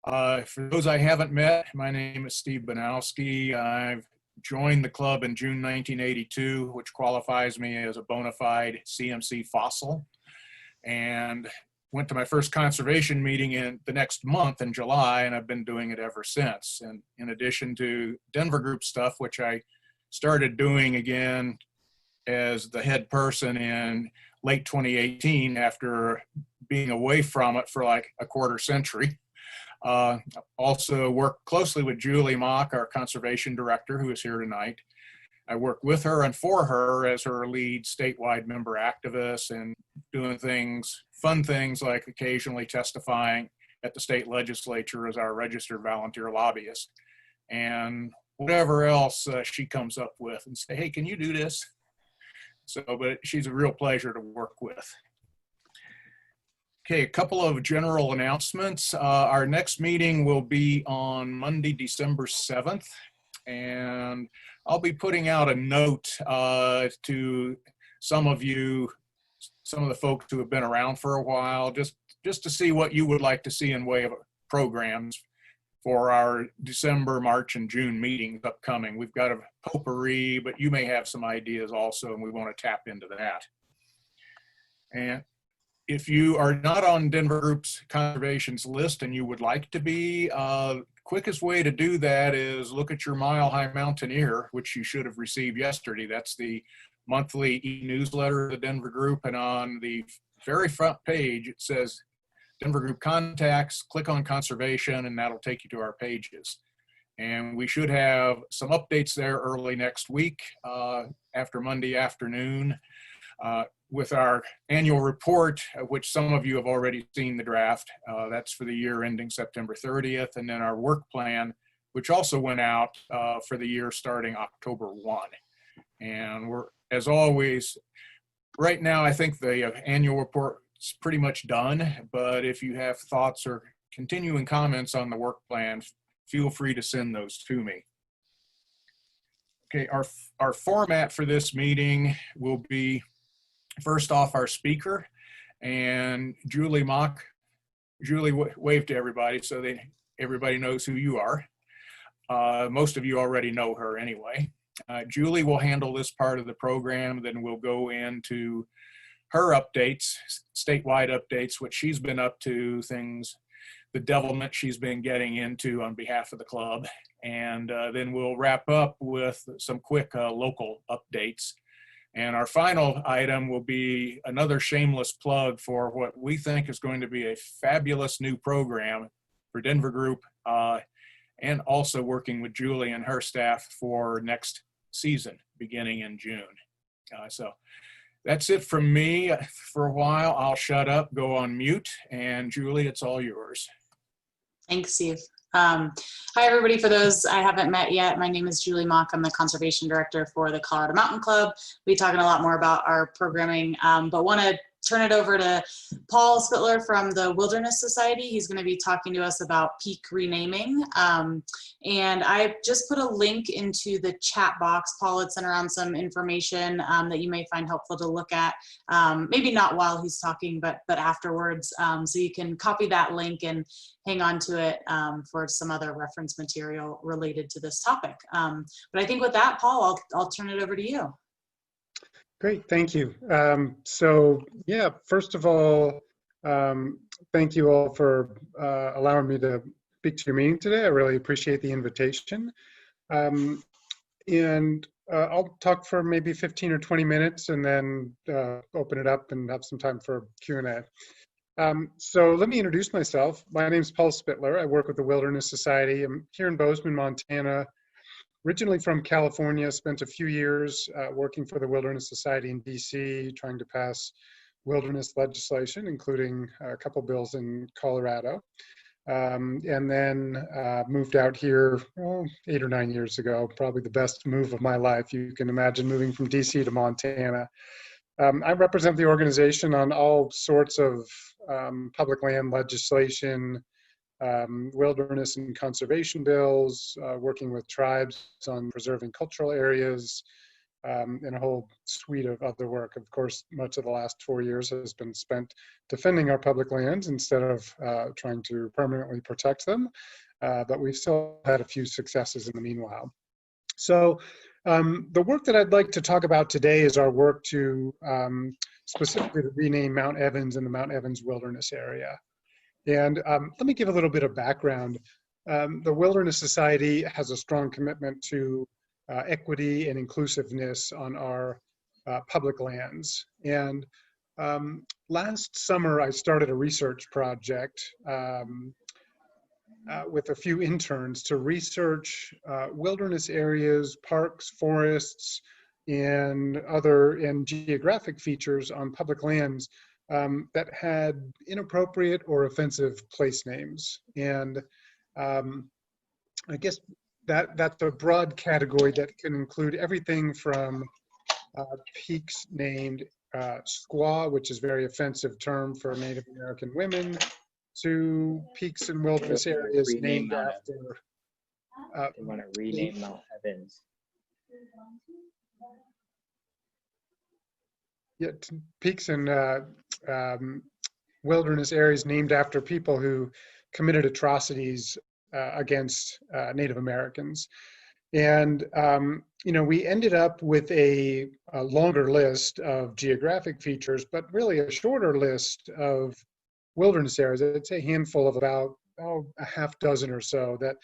For those I haven't met, my name is Steve Banowski. I've joined the club in June 1982, which qualifies me as a bona fide CMC fossil, and went to my first conservation meeting in the next month in July, and I've been doing it ever since. And in addition to Denver group stuff, which I started doing again as the head person in late 2018 after being away from it for like a quarter century. Also work closely with Julie Mock, our conservation director, who is here tonight. I work with her and for her as her lead statewide member activist and doing things, fun things like occasionally testifying at the state legislature as our registered volunteer lobbyist, and whatever else she comes up with and say, hey, can you do this? So, but she's a real pleasure to work with. Okay, a couple of general announcements. Our next meeting will be on Monday, December 7th, and I'll be putting out a note to some of you, some of the folks who have been around for a while, just to see what you would like to see in way of programs for our December, March, and June meetings upcoming. We've got a potpourri, but you may have some ideas also, and we want to tap into that. And if you are not on Denver Group's conservation's list and you would like to be, quickest way to do that is look at your Mile High Mountaineer, which you should have received yesterday. That's the monthly e-newsletter of the Denver Group. And on the very front page, it says Denver Group contacts, click on conservation, and that'll take you to our pages. And we should have some updates there early next week after Monday afternoon. With our annual report, which some of you have already seen the draft. That's for the year ending September 30th. And then our work plan, which also went out for the year starting October 1. And we're, as always, right now, I think the annual report is pretty much done. But if you have thoughts or continuing comments on the work plan, feel free to send those to me. Okay, our format for this meeting will be, first off, our speaker, and Julie Mock. Julie, wave to everybody so everybody knows who you are. Most of you already know her anyway. Julie will handle this part of the program, then we'll go into her updates, statewide updates, what she's been up to, things, the devilment she's been getting into on behalf of the club. And then we'll wrap up with some quick local updates. And our final item will be another shameless plug for what we think is going to be a fabulous new program for Denver Group, and also working with Julie and her staff for next season, beginning in June. So that's it from me for a while. I'll shut up, go on mute, and Julie, it's all yours. Thanks, Steve. Hi, everybody. For those I haven't met yet, my name is Julie Mock. I'm the Conservation Director for the Colorado Mountain Club. We'll be talking a lot more about our programming, but want to turn it over to Paul Spittler from the Wilderness Society. He's going to be talking to us about peak renaming. And I just put a link into the chat box. Paul had sent around some information that you may find helpful to look at, maybe not while he's talking, but afterwards. So you can copy that link and hang on to it for some other reference material related to this topic. But I think with that, Paul, I'll turn it over to you. Great, thank you. So yeah, first of all, thank you all for allowing me to speak to your meeting today. I really appreciate the invitation. And I'll talk for maybe 15 or 20 minutes and then open it up and have some time for Q&A. So let me introduce myself. My name is Paul Spittler. I work with the Wilderness Society. I'm here in Bozeman, Montana. Originally from California, spent a few years working for the Wilderness Society in DC, trying to pass wilderness legislation, including a couple bills in Colorado. And then moved out here 8 or 9 years ago, probably the best move of my life. You can imagine moving from DC to Montana. I represent the organization on all sorts of public land legislation, wilderness and conservation bills, working with tribes on preserving cultural areas, and a whole suite of other work. Of course, much of the last 4 years has been spent defending our public lands instead of trying to permanently protect them. But we've still had a few successes in the meanwhile. So the work that I'd like to talk about today is our work to specifically to rename Mount Evans and the Mount Evans Wilderness Area. And let me give a little bit of background. The Wilderness Society has a strong commitment to equity and inclusiveness on our public lands. And last summer, I started a research project with a few interns to research wilderness areas, parks, forests, and geographic features on public lands that had inappropriate or offensive place names. And I guess that's a broad category that can include everything from peaks named squaw, which is a very offensive term for Native American women, to peaks and wilderness areas named after. They want to rename Mount Evans. Yeah, peaks and wilderness areas named after people who committed atrocities against Native Americans. And, we ended up with a longer list of geographic features, but really a shorter list of wilderness areas. I'd say a handful of about a half dozen or so that,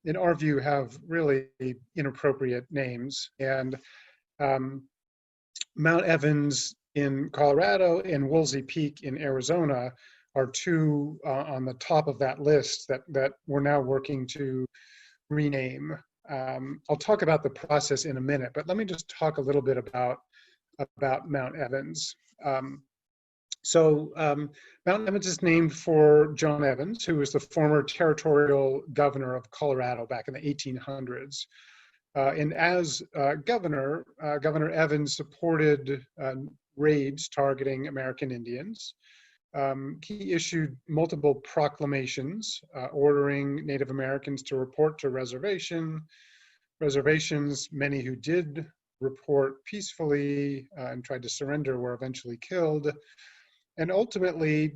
in our view, have really inappropriate names. And Mount Evans in Colorado and Woolsey Peak in Arizona are two on the top of that list that we're now working to rename. I'll talk about the process in a minute, but let me just talk a little bit about Mount Evans. Mount Evans is named for John Evans, who was the former territorial governor of Colorado back in the 1800s. And as governor, Governor Evans supported raids targeting American Indians. He issued multiple proclamations ordering Native Americans to report to reservations. Many who did report peacefully and tried to surrender were eventually killed, and ultimately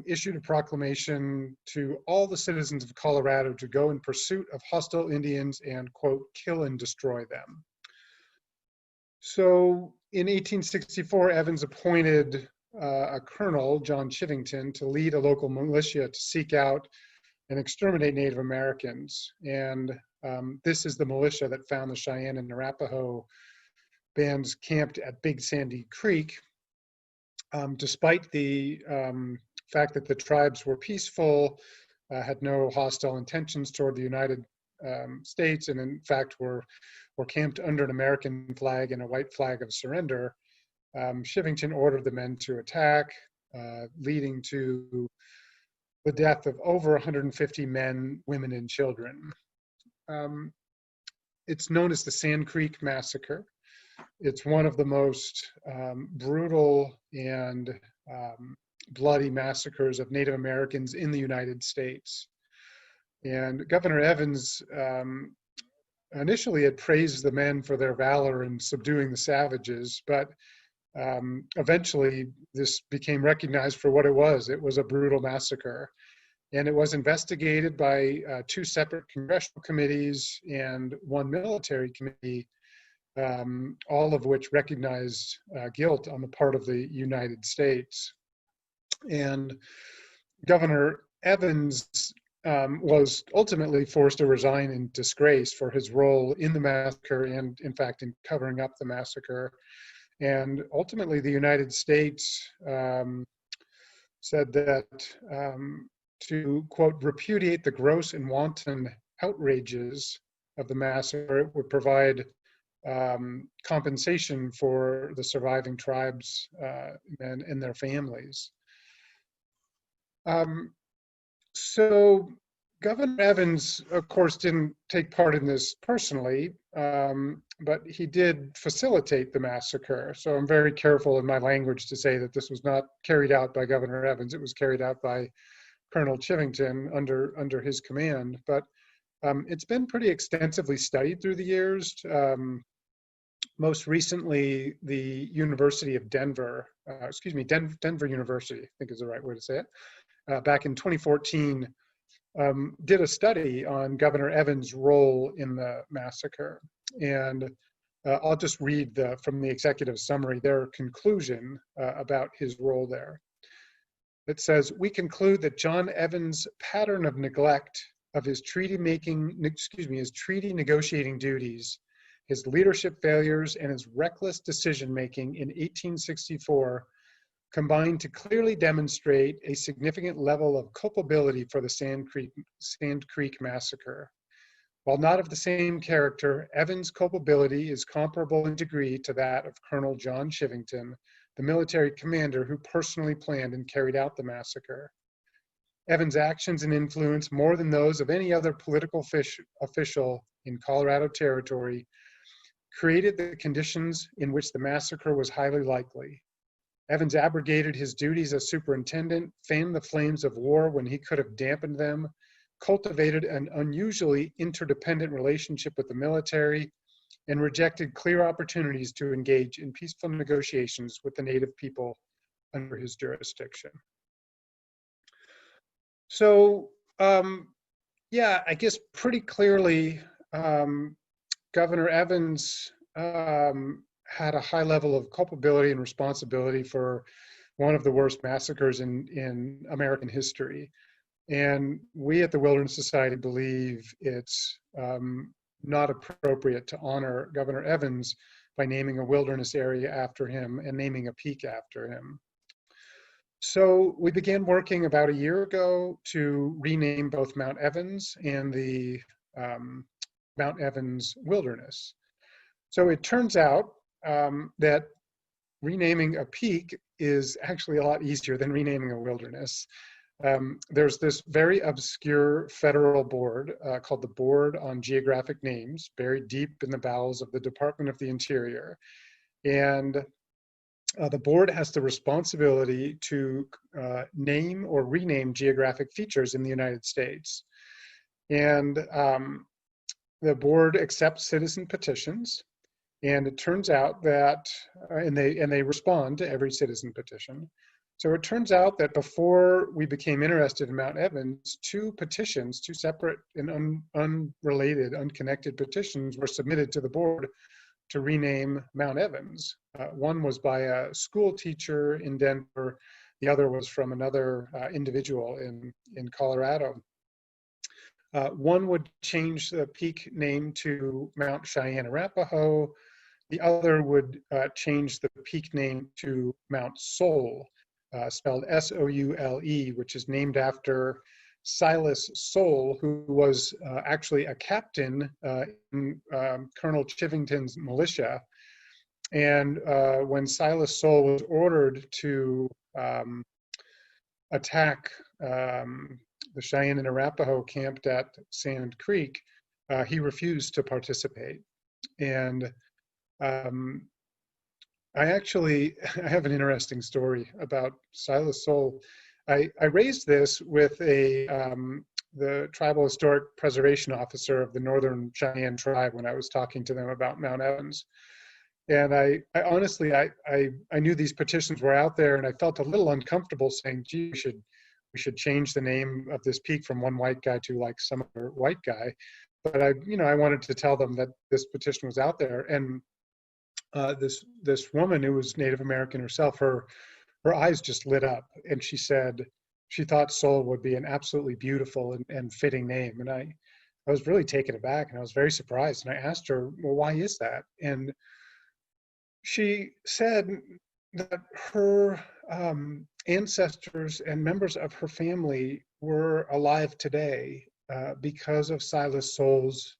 issued a proclamation to all the citizens of Colorado to go in pursuit of hostile Indians and, quote, kill and destroy them. So in 1864, Evans appointed a colonel, John Chivington, to lead a local militia to seek out and exterminate Native Americans. And this is the militia that found the Cheyenne and Arapaho bands camped at Big Sandy Creek. Despite the fact that the tribes were peaceful, had no hostile intentions toward the United States, and in fact were camped under an American flag and a white flag of surrender, Chivington ordered the men to attack, leading to the death of over 150 men, women, and children. It's known as the Sand Creek Massacre. It's one of the most brutal and bloody massacres of Native Americans in the United States. And Governor Evans initially had praised the men for their valor in subduing the savages, but eventually this became recognized for what it was. It was a brutal massacre. And it was investigated by two separate congressional committees and one military committee, all of which recognized guilt on the part of the United States. And Governor Evans was ultimately forced to resign in disgrace for his role in the massacre and, in fact, in covering up the massacre. And ultimately, the United States said that to, quote, repudiate the gross and wanton outrages of the massacre, it would provide compensation for the surviving tribes and their families. So Governor Evans, of course, didn't take part in this personally, but he did facilitate the massacre. So I'm very careful in my language to say that this was not carried out by Governor Evans. It was carried out by Colonel Chivington under his command. But it's been pretty extensively studied through the years. most recently, the University of Denver, Denver University, I think is the right way to say it, back in 2014, did a study on Governor Evans' role in the massacre. And I'll just read from the executive summary their conclusion about his role there. It says, "We conclude that John Evans' pattern of neglect of his treaty negotiating duties, his leadership failures, and his reckless decision-making in 1864 combined to clearly demonstrate a significant level of culpability for the Sand Creek massacre. While not of the same character, Evans' culpability is comparable in degree to that of Colonel John Chivington, the military commander who personally planned and carried out the massacre. Evans' actions and influence, more than those of any other political official in Colorado Territory, created the conditions in which the massacre was highly likely. Evans abrogated his duties as superintendent, fanned the flames of war when he could have dampened them, cultivated an unusually interdependent relationship with the military, and rejected clear opportunities to engage in peaceful negotiations with the Native people under his jurisdiction." So, yeah, I guess pretty clearly, Governor Evans had a high level of culpability and responsibility for one of the worst massacres in American history. And we at the Wilderness Society believe it's not appropriate to honor Governor Evans by naming a wilderness area after him and naming a peak after him. So we began working about a year ago to rename both Mount Evans and the Mount Evans Wilderness. So it turns out that renaming a peak is actually a lot easier than renaming a wilderness. There's this very obscure federal board called the Board on Geographic Names, buried deep in the bowels of the Department of the Interior. And the board has the responsibility to name or rename geographic features in the United States. And the board accepts citizen petitions. And it turns out that, and they respond to every citizen petition. So it turns out that before we became interested in Mount Evans, two separate and unrelated, unconnected petitions were submitted to the board to rename Mount Evans. One was by a school teacher in Denver. The other was from another individual in Colorado. One would change the peak name to Mount Cheyenne-Arapaho. The other would change the peak name to Mount Soule, spelled S-O-U-L-E, which is named after Silas Soule, who was actually a captain in Colonel Chivington's militia. And when Silas Soule was ordered to attack the Cheyenne and Arapaho camped at Sand Creek, he refused to participate. And I have an interesting story about Silas Soule. I raised this with the Tribal Historic Preservation Officer of the Northern Cheyenne Tribe when I was talking to them about Mount Evans. And I honestly knew these petitions were out there, and I felt a little uncomfortable saying, gee, we should change the name of this peak from one white guy to like some other white guy. But I wanted to tell them that this petition was out there. And this woman who was Native American herself, her eyes just lit up, and she said she thought Soule would be an absolutely beautiful and fitting name. And I was really taken aback, and I was very surprised. And I asked her, well, why is that? And she said that her ancestors and members of her family were alive today because of Silas Soule's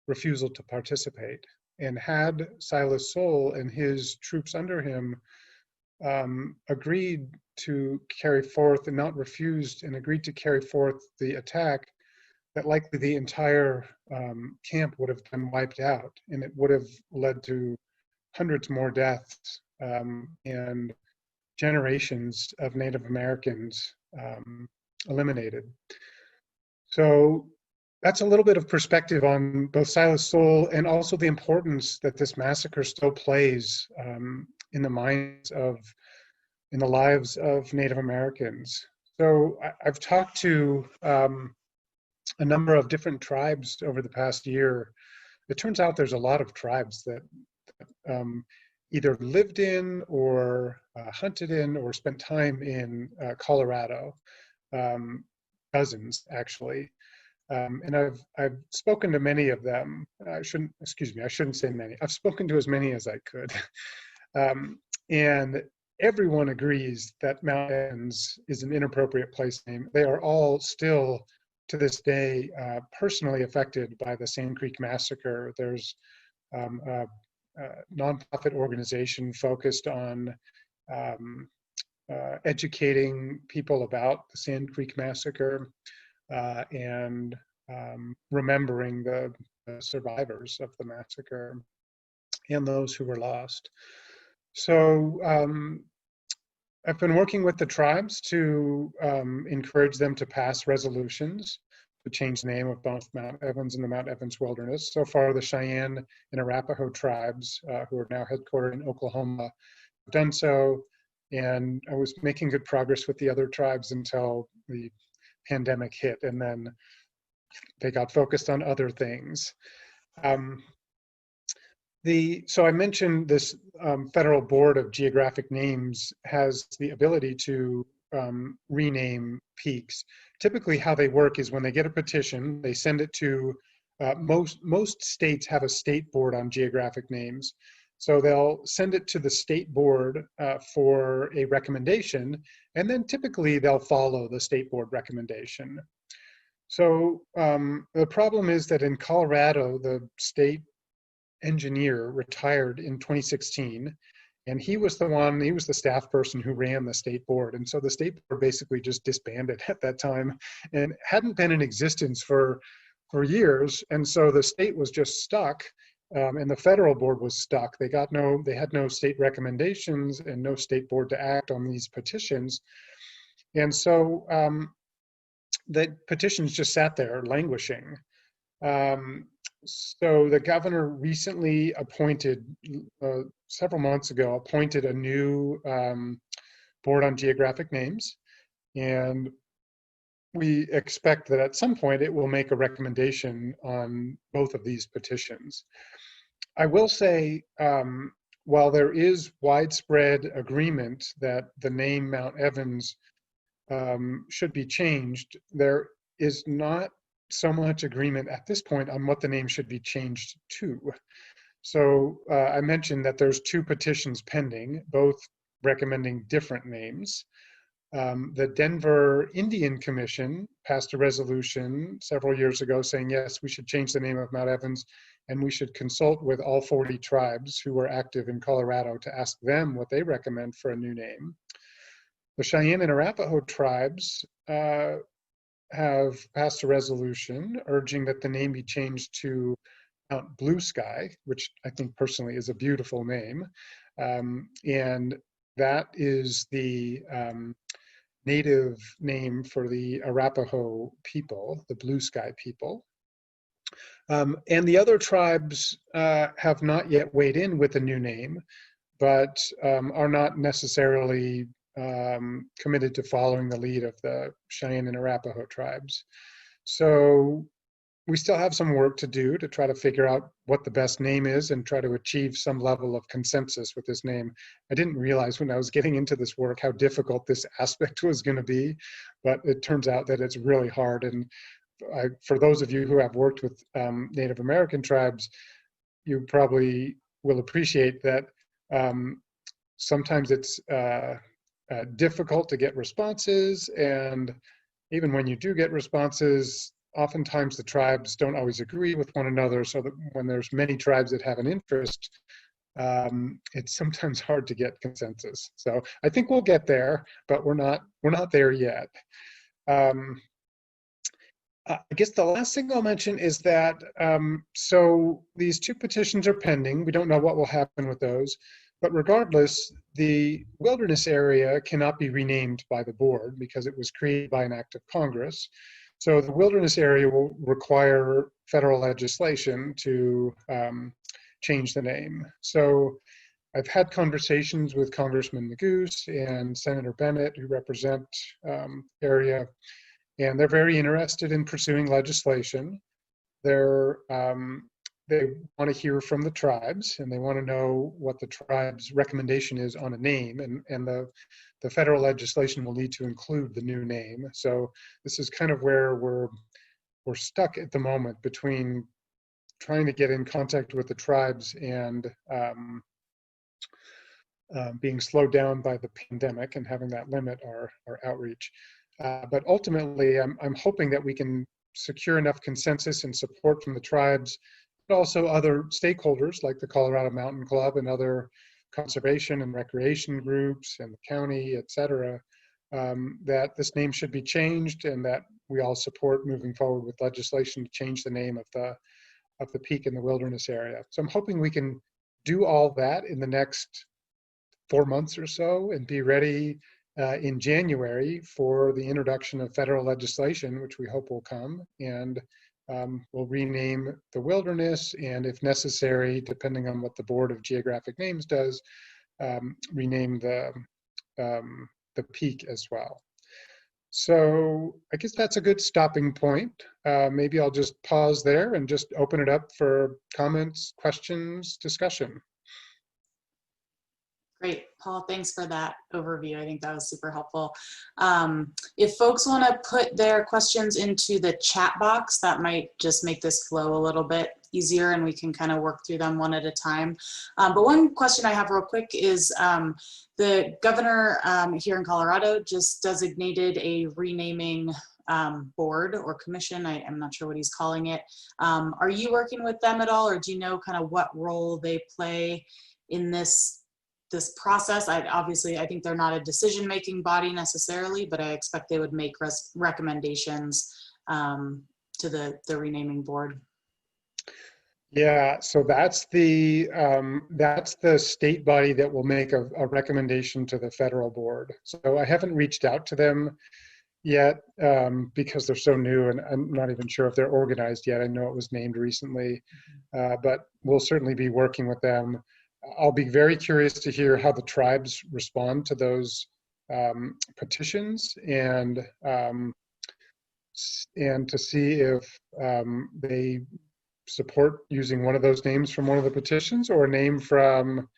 refusal to participate. And had Silas Soule and his troops under him agreed to carry forth and not refused and agreed to carry forth the attack, that likely the entire camp would have been wiped out, and it would have led to hundreds more deaths and generations of Native Americans eliminated. So that's a little bit of perspective on both Silas Soul and also the importance that this massacre still plays in the minds of, in the lives of Native Americans. So I've talked to a number of different tribes over the past year. It turns out there's a lot of tribes that either lived in or hunted in or spent time in Colorado, dozens actually. And I've spoken to many of them. I shouldn't say many. I've spoken to as many as I could. And everyone agrees that Mount Evans is an inappropriate place name. They are all still, to this day, personally affected by the Sand Creek Massacre. There's a nonprofit organization focused on educating people about the Sand Creek Massacre and remembering the survivors of the massacre and those who were lost. So I've been working with the tribes to encourage them to pass resolutions to change the name of both Mount Evans and the Mount Evans Wilderness. So far, the Cheyenne and Arapaho tribes, who are now headquartered in Oklahoma, have done so. And I was making good progress with the other tribes until the pandemic hit, and then they got focused on other things. So I mentioned this Federal Board of Geographic Names has the ability to rename peaks. Typically how they work is when they get a petition, they send it to, most states have a state board on geographic names. So they'll send it to the state board for a recommendation, and then typically they'll follow the state board recommendation. So the problem is that in Colorado, the state engineer retired in 2016, and he was the staff person who ran the state board. And so the state board basically just disbanded at that time and hadn't been in existence for years. And so the state was just stuck, and the federal board was stuck. They had no state recommendations and no state board to act on these petitions. And so the petitions just sat there languishing. So the governor recently appointed, several months ago, appointed a new board on geographic names. And we expect that at some point it will make a recommendation on both of these petitions. I will say, while there is widespread agreement that the name Mount Evans should be changed, there is not so much agreement at this point on what the name should be changed to. So I mentioned that there's 2 petitions pending, both recommending different names. The Denver Indian Commission passed a resolution several years ago saying, yes, we should change the name of Mount Evans, and we should consult with all 40 tribes who were active in Colorado to ask them what they recommend for a new name. The Cheyenne and Arapaho tribes have passed a resolution urging that the name be changed to Mount Blue Sky, which I think personally is a beautiful name. And that is the native name for the Arapaho people, the Blue Sky people. And the other tribes have not yet weighed in with a new name, but are not necessarily committed to following the lead of the Cheyenne and Arapaho tribes. So we still have some work to do to try to figure out what the best name is and try to achieve some level of consensus with this name. I didn't realize when I was getting into this work how difficult this aspect was going to be, but it turns out that it's really hard. And for those of you who have worked with Native American tribes, you probably will appreciate that sometimes it's difficult to get responses, and even when you do get responses, oftentimes the tribes don't always agree with one another, so that when there's many tribes that have an interest, it's sometimes hard to get consensus. So I think we'll get there, but we're not there yet. I guess the last thing I'll mention is that, so these 2 petitions are pending. We don't know what will happen with those. But regardless, the wilderness area cannot be renamed by the board because it was created by an act of Congress. So the wilderness area will require federal legislation to change the name. So I've had conversations with Congressman Magoo's and Senator Bennett, who represent area, and they're very interested in pursuing legislation. They want to hear from the tribes, and they want to know what the tribe's recommendation is on a name, and the federal legislation will need to include the new name. So this is kind of where we're stuck at the moment, between trying to get in contact with the tribes and being slowed down by the pandemic and having that limit our outreach. But ultimately, I'm hoping that we can secure enough consensus and support from the tribes, but also other stakeholders like the Colorado Mountain Club and other conservation and recreation groups and the county, et cetera, that this name should be changed, and that we all support moving forward with legislation to change the name of the peak in the wilderness area. So I'm hoping we can do all that in the next 4 months or so and be ready in January for the introduction of federal legislation, which we hope will come, and we'll rename the wilderness, and if necessary, depending on what the Board of Geographic Names does, rename the peak as well. So I guess that's a good stopping point. Maybe I'll just pause there and just open it up for comments, questions, discussion. Great, Paul, thanks for that overview. I think that was super helpful. If folks want to put their questions into the chat box, that might just make this flow a little bit easier, and we can kind of work through them one at a time. But one question I have real quick is the governor here in Colorado just designated a renaming board or commission. I'm not sure what he's calling it. Are you working with them at all, or do you know kind of what role they play in this process? I think they're not a decision-making body necessarily, but I expect they would make recommendations to the renaming board. Yeah, so that's the state body that will make a recommendation to the federal board. So I haven't reached out to them yet because they're so new, and I'm not even sure if they're organized yet. I know it was named recently, but we'll certainly be working with them. I'll be very curious to hear how the tribes respond to those petitions, and to see if they support using one of those names from one of the petitions, or a name from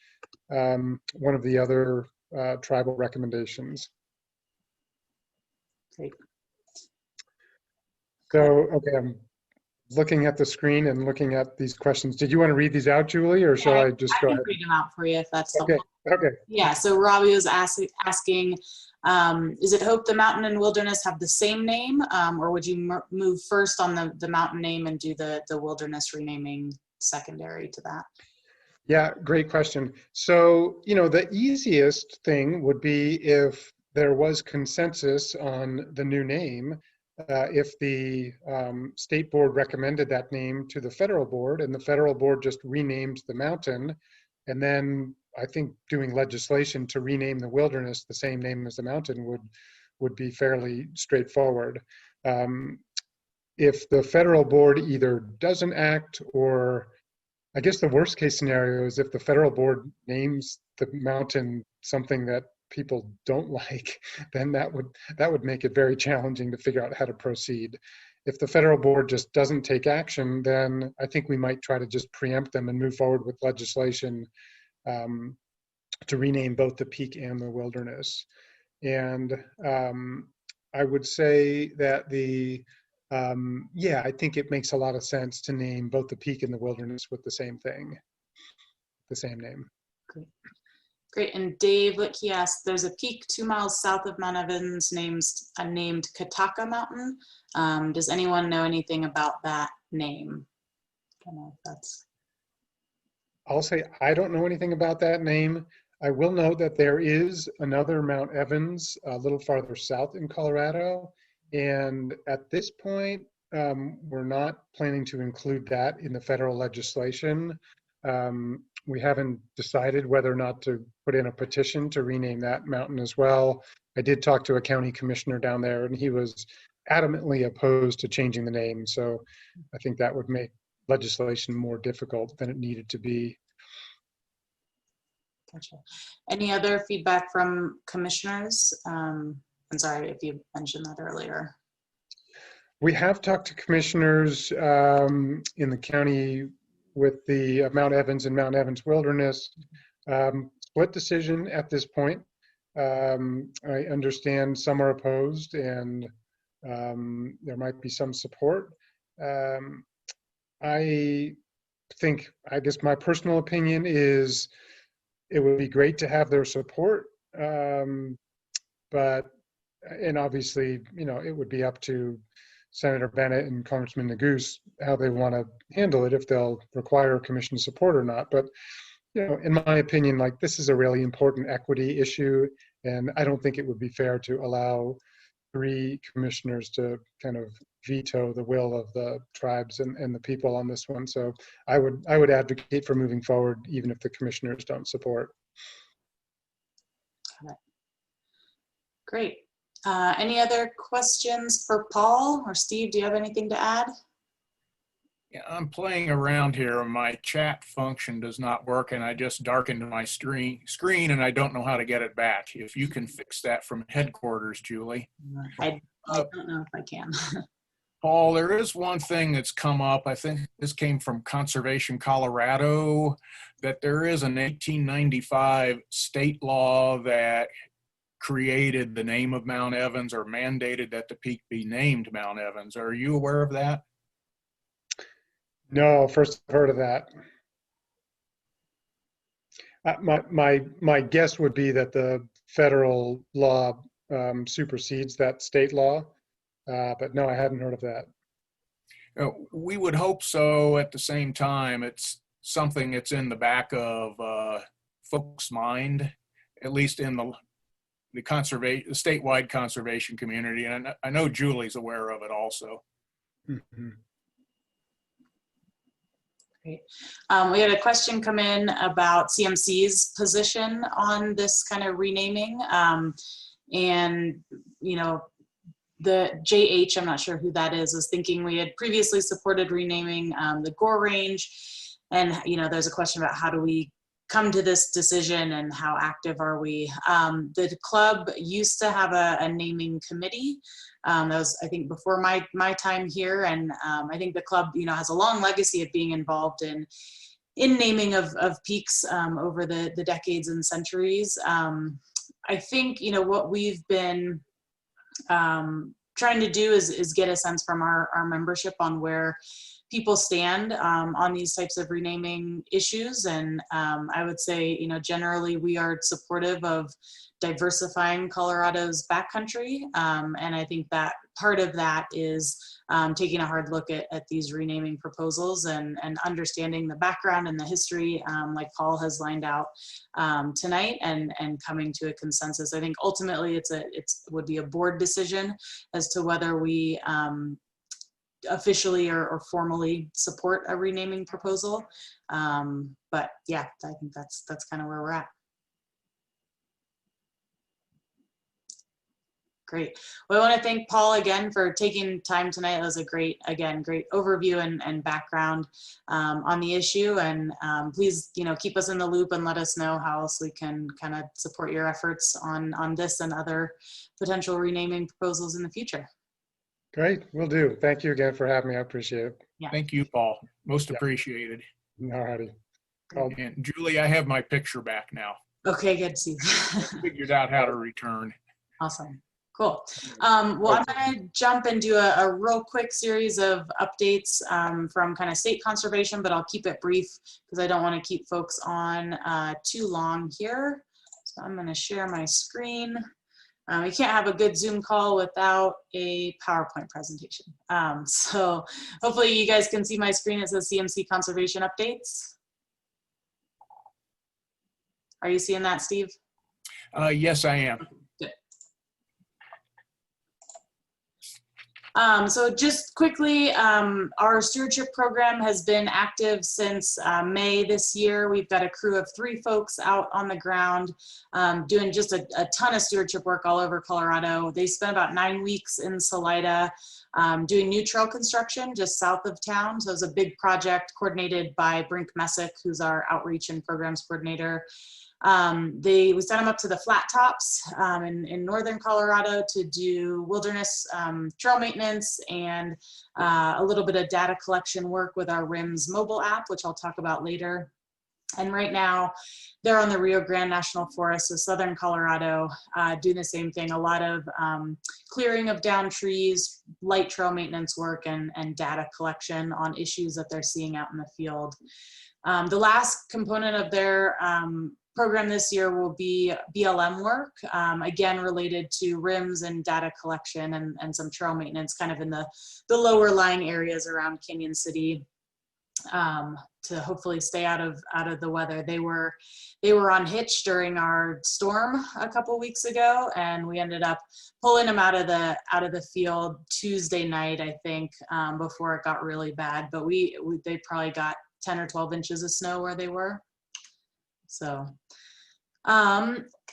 one of the other tribal recommendations. Great. So, okay, I'm looking at the screen and looking at these questions. Did you want to read these out, Julie, or shall I just go ahead? I can read them out for you if that's okay. helpful. Okay. Yeah, so Robbie was asking, is it hope the mountain and wilderness have the same name, or would you move first on the mountain name and do the wilderness renaming secondary to that? Yeah, great question. So, the easiest thing would be if there was consensus on the new name. If the state board recommended that name to the federal board, and the federal board just renamed the mountain, and then I think doing legislation to rename the wilderness the same name as the mountain would be fairly straightforward. If the federal board either doesn't act, or I guess the worst case scenario is if the federal board names the mountain something that people don't like, then that would make it very challenging to figure out how to proceed. If the federal board just doesn't take action, then I think we might try to just preempt them and move forward with legislation to rename both the peak and the wilderness. And I would say that I think it makes a lot of sense to name both the peak and the wilderness with the same thing, the same name. Great. And Dave, he asked, there's a peak 2 miles south of Mount Evans named Kataka Mountain. Does anyone know anything about that name? I don't know if that's... I'll say I don't know anything about that name. I will note that there is another Mount Evans a little farther south in Colorado. And at this point, we're not planning to include that in the federal legislation. We haven't decided whether or not to put in a petition to rename that mountain as well. I did talk to a county commissioner down there, and he was adamantly opposed to changing the name. So I think that would make legislation more difficult than it needed to be. Gotcha. Any other feedback from commissioners? I'm sorry if you mentioned that earlier. We have talked to commissioners in the county with the Mount Evans and Mount Evans Wilderness. Split decision at this point. I understand some are opposed and there might be some support. I guess my personal opinion is it would be great to have their support. But, and obviously, you know, it would be up to Senator Bennett and Congressman Neguse how they want to handle it, if they'll require commission support or not. But, you know, in my opinion, like, this is a really important equity issue, and I don't think it would be fair to allow 3 commissioners to kind of veto the will of the tribes and the people on this one. So I would advocate for moving forward, even if the commissioners don't support. Great. Any other questions for Paul or Steve? Do you have anything to add? Yeah, I'm playing around here. My chat function does not work, and I just darkened my screen, and I don't know how to get it back. If you can fix that from headquarters, Julie. I don't know if I can. Paul, there is one thing that's come up. I think this came from Conservation Colorado, that there is an 1895 state law that created the name of Mount Evans, or mandated that the peak be named Mount Evans. Are you aware of that? No, first I've heard of that. My guess would be that the federal law supersedes that state law, but no, I hadn't heard of that. We would hope so. At the same time, it's something that's in the back of folks' mind, at least in the statewide conservation community, and I know Julie's aware of it also. Mm-hmm. Great. We had a question come in about CMC's position on this kind of renaming. And, you know, the JH, I'm not sure who that is, was thinking we had previously supported renaming the Gore Range. And, you know, there's a question about how do we come to this decision and how active are we? The club used to have a naming committee. That was, I think, before my time here, and I think the club, you know, has a long legacy of being involved in naming of peaks over the decades and centuries. I think, you know, what we've been trying to do is get a sense from our membership on where people stand on these types of renaming issues. And I would say, you know, generally we are supportive of diversifying Colorado's backcountry. And I think that part of that is taking a hard look at these renaming proposals and understanding the background and the history, like Paul has lined out tonight, and coming to a consensus. I think ultimately it would be a board decision as to whether we officially or formally support a renaming proposal. But yeah, I think that's kind of where we're at. Great. Well, I want to thank Paul again for taking time tonight. It was a great overview and background on the issue. And please, you know, keep us in the loop and let us know how else we can kind of support your efforts on this and other potential renaming proposals in the future. Great, will do. Thank you again for having me. I appreciate it. Yeah. Thank you, Paul. Most appreciated. All righty. And Julie, I have my picture back now. Okay, good. See. Figured out how to return. Awesome. Cool. Well, I'm going to jump and do a real quick series of updates from kind of state conservation, but I'll keep it brief because I don't want to keep folks on too long here. So I'm going to share my screen. You can't have a good Zoom call without a PowerPoint presentation. So hopefully you guys can see my screen. It says CMC Conservation Updates. Are you seeing that, Steve? Yes, I am. Good. So just quickly, our stewardship program has been active since May this year. We've got a crew of 3 folks out on the ground doing just a ton of stewardship work all over Colorado. They spent about 9 weeks in Salida doing new trail construction just south of town. So it was a big project coordinated by Brink Messick, who's our outreach and programs coordinator. We sent them up to the flat tops in northern Colorado to do wilderness trail maintenance and a little bit of data collection work with our RIMS mobile app, which I'll talk about later. And right now they're on the Rio Grande National Forest, so southern Colorado, doing the same thing, a lot of clearing of down trees, light trail maintenance work, and data collection on issues that they're seeing out in the field. The last component of their program this year will be BLM work, again related to RIMS and data collection and some trail maintenance kind of in the lower lying areas around Canyon City, to hopefully stay out of the weather. They were on hitch during our storm a couple weeks ago, and we ended up pulling them out of the field Tuesday night, I think, before it got really bad. But they probably got 10 or 12 inches of snow where they were. So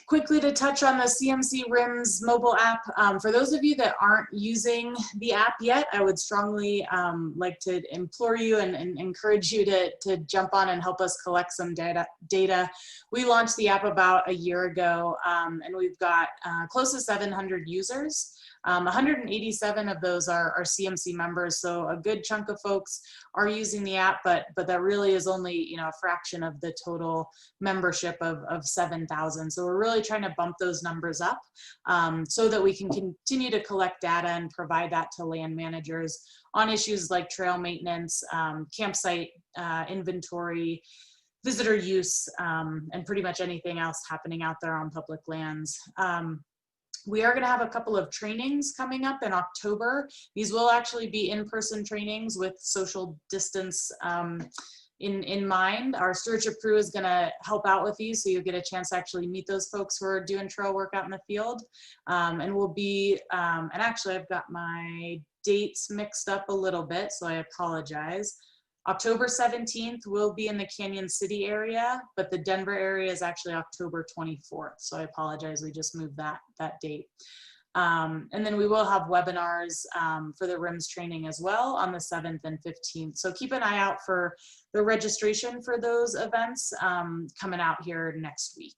quickly to touch on the CMC RIMS mobile app. For those of you that aren't using the app yet, I would strongly like to implore you and encourage you to jump on and help us collect some data. We launched the app about a year ago, and we've got close to 700 users. 187 of those are CMC members, so a good chunk of folks are using the app, but that really is only a fraction of the total membership of 7,000. So we're really trying to bump those numbers up so that we can continue to collect data and provide that to land managers on issues like trail maintenance, campsite inventory, visitor use, and pretty much anything else happening out there on public lands. We are going to have a couple of trainings coming up in October. These will actually be in-person trainings with social distance in mind. Our stewardship crew is going to help out with these, so you'll get a chance to actually meet those folks who are doing trail work out in the field. And we'll be, and actually I've got my dates mixed up a little bit, so I apologize. October 17th will be in the Canyon City area, but the Denver area is actually October 24th. So I apologize, we just moved that date. And then we will have webinars for the RIMS training as well on the 7th and 15th. So keep an eye out for the registration for those events coming out here next week.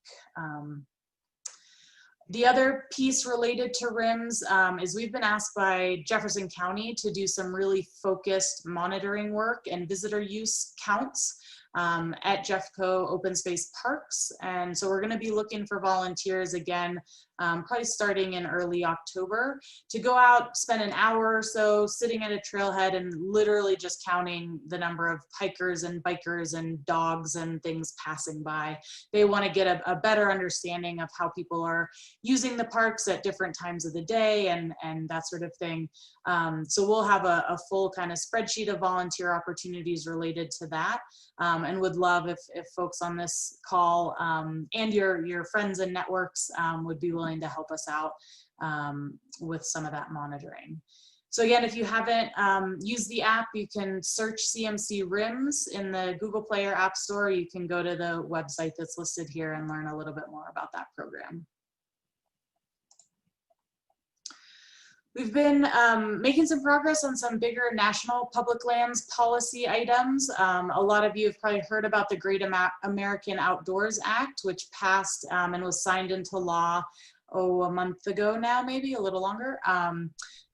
The other piece related to RIMS is we've been asked by Jefferson County to do some really focused monitoring work and visitor use counts at Jeffco open space parks. And so we're going to be looking for volunteers again, probably starting in early October, to go out, spend an hour or so sitting at a trailhead and literally just counting the number of hikers and bikers and dogs and things passing by. They want to get a better understanding of how people are using the parks at different times of the day and that sort of thing. So we'll have a full kind of spreadsheet of volunteer opportunities related to that, and would love if folks on this call and your friends and networks would be willing to help us out with some of that monitoring. So again, if you haven't used the app, you can search CMC RIMS in the Google Play or App Store. You can go to the website that's listed here and learn a little bit more about that program. We've been making some progress on some bigger national public lands policy items. A lot of you have probably heard about the Great American Outdoors Act, which passed and was signed into law a month ago now, maybe a little longer.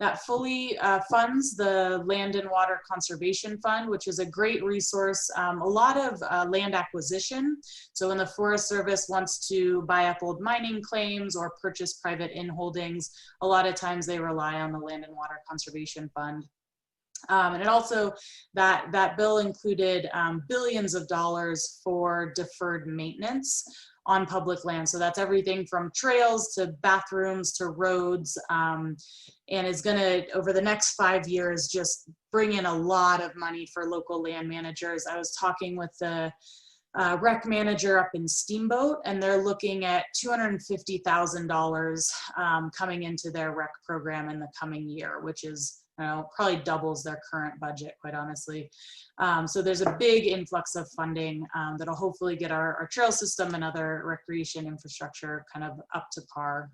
That fully funds the Land and Water Conservation Fund, which is a great resource. A lot of land acquisition. So when the Forest Service wants to buy up old mining claims or purchase private inholdings, a lot of times they rely on the Land and Water Conservation Fund. And it also, that bill included billions of dollars for deferred maintenance on public land. So that's everything from trails to bathrooms to roads, and is gonna, over the next 5 years, just bring in a lot of money for local land managers. I was talking with the rec manager up in Steamboat, and they're looking at $250,000 coming into their rec program in the coming year, which is probably doubles their current budget, quite honestly. So there's a big influx of funding that'll hopefully get our trail system and other recreation infrastructure kind of up to par.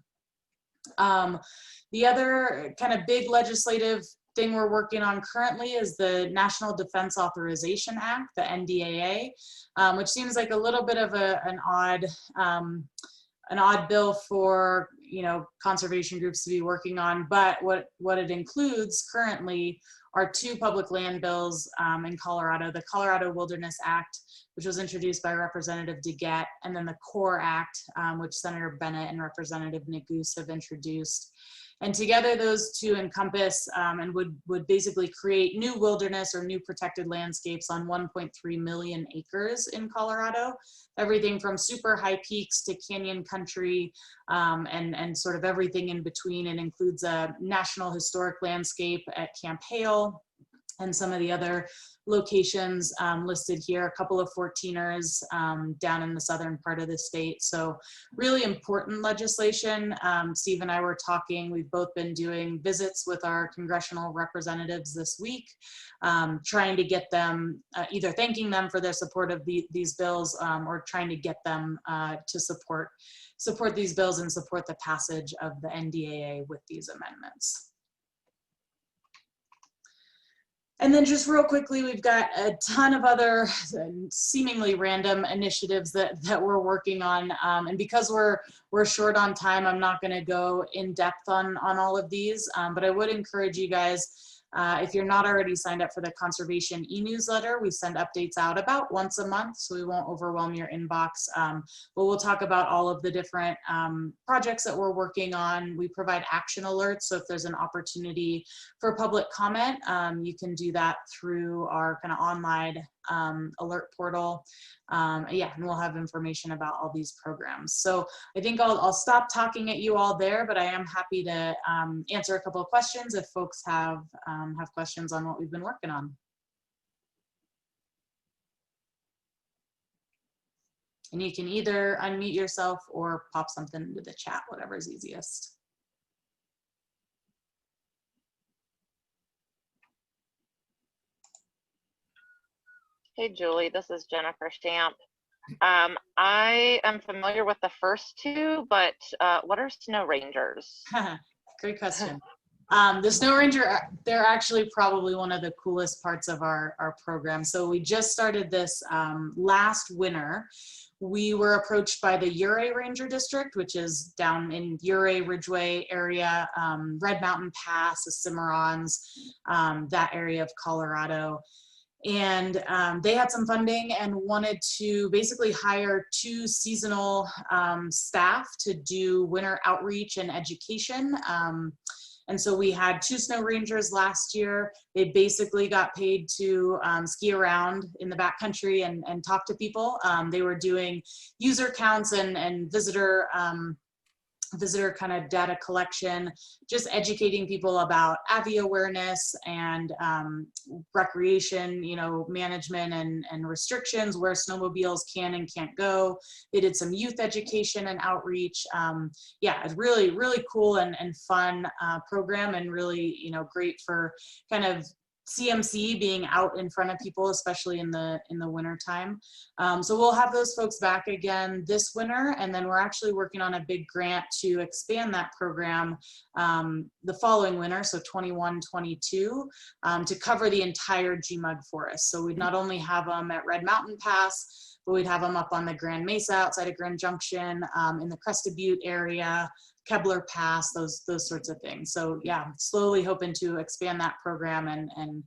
The other kind of big legislative thing we're working on currently is the National Defense Authorization Act, the NDAA, which seems like a little bit of an odd bill for, conservation groups to be working on. But what it includes currently are 2 public land bills in Colorado: the Colorado Wilderness Act, which was introduced by Representative DeGette, and then the CORE Act, which Senator Bennett and Representative Neguse have introduced. And together those 2 encompass and would basically create new wilderness or new protected landscapes on 1.3 million acres in Colorado. Everything from super high peaks to canyon country and sort of everything in between. It includes a National Historic Landscape at Camp Hale and some of the other locations listed here, a couple of 14ers down in the southern part of the state. So really important legislation. Steve and I were talking, we've both been doing visits with our congressional representatives this week, trying to get them, either thanking them for their support of these bills or trying to get them to support these bills and support the passage of the NDAA with these amendments. And then just real quickly, we've got a ton of other seemingly random initiatives that we're working on. And because we're short on time, I'm not going to go in depth on all of these, but I would encourage you guys, if you're not already signed up for the conservation e-newsletter, we send updates out about once a month, so we won't overwhelm your inbox. But we'll talk about all of the different projects that we're working on. We provide action alerts, so if there's an opportunity for public comment, you can do that through our kind of online alert portal. Yeah, and we'll have information about all these programs. So I think I'll stop talking at you all there, but I am happy to answer a couple of questions if folks have questions on what we've been working on. And you can either unmute yourself or pop something into the chat, whatever is easiest. Hey, Julie, this is Jennifer Stamp. I am familiar with the first 2, but what are snow rangers? Great question. The Snow Ranger, they're actually probably one of the coolest parts of our program. So we just started this last winter. We were approached by the Ouray Ranger District, which is down in Ouray Ridgeway area, Red Mountain Pass, the Cimarrons, that area of Colorado. And they had some funding and wanted to basically hire 2 seasonal staff to do winter outreach and education. And so we had 2 snow rangers last year. They basically got paid to ski around in the backcountry and talk to people. They were doing user counts and visitor kind of data collection, just educating people about AVI awareness and recreation, management and restrictions, where snowmobiles can and can't go. They did some youth education and outreach. Yeah, it's really, really cool and fun program, and really, great for kind of CMC being out in front of people, especially in the winter time. So we'll have those folks back again this winter, and then we're actually working on a big grant to expand that program the following winter, so 21-22, to cover the entire GMUG forest. So we'd not only have them at Red Mountain Pass, but we'd have them up on the Grand Mesa outside of Grand Junction, in the Crested Butte area, Kebler Pass, those sorts of things. So yeah, slowly hoping to expand that program and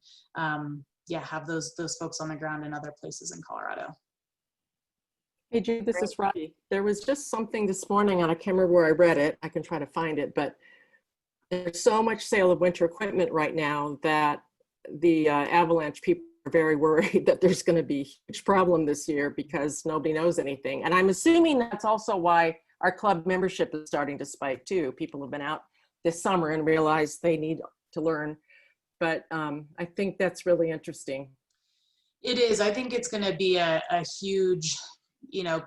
yeah, have those folks on the ground in other places in Colorado. Hey, Jude, this is Robbie. There was just something this morning, and I can't remember where I read it. I can try to find it, but there's so much sale of winter equipment right now that the avalanche people are very worried that there's going to be a huge problem this year because nobody knows anything. And I'm assuming that's also why our club membership is starting to spike too. People have been out this summer and realized they need to learn. But I think that's really interesting. It is. I think it's going to be a huge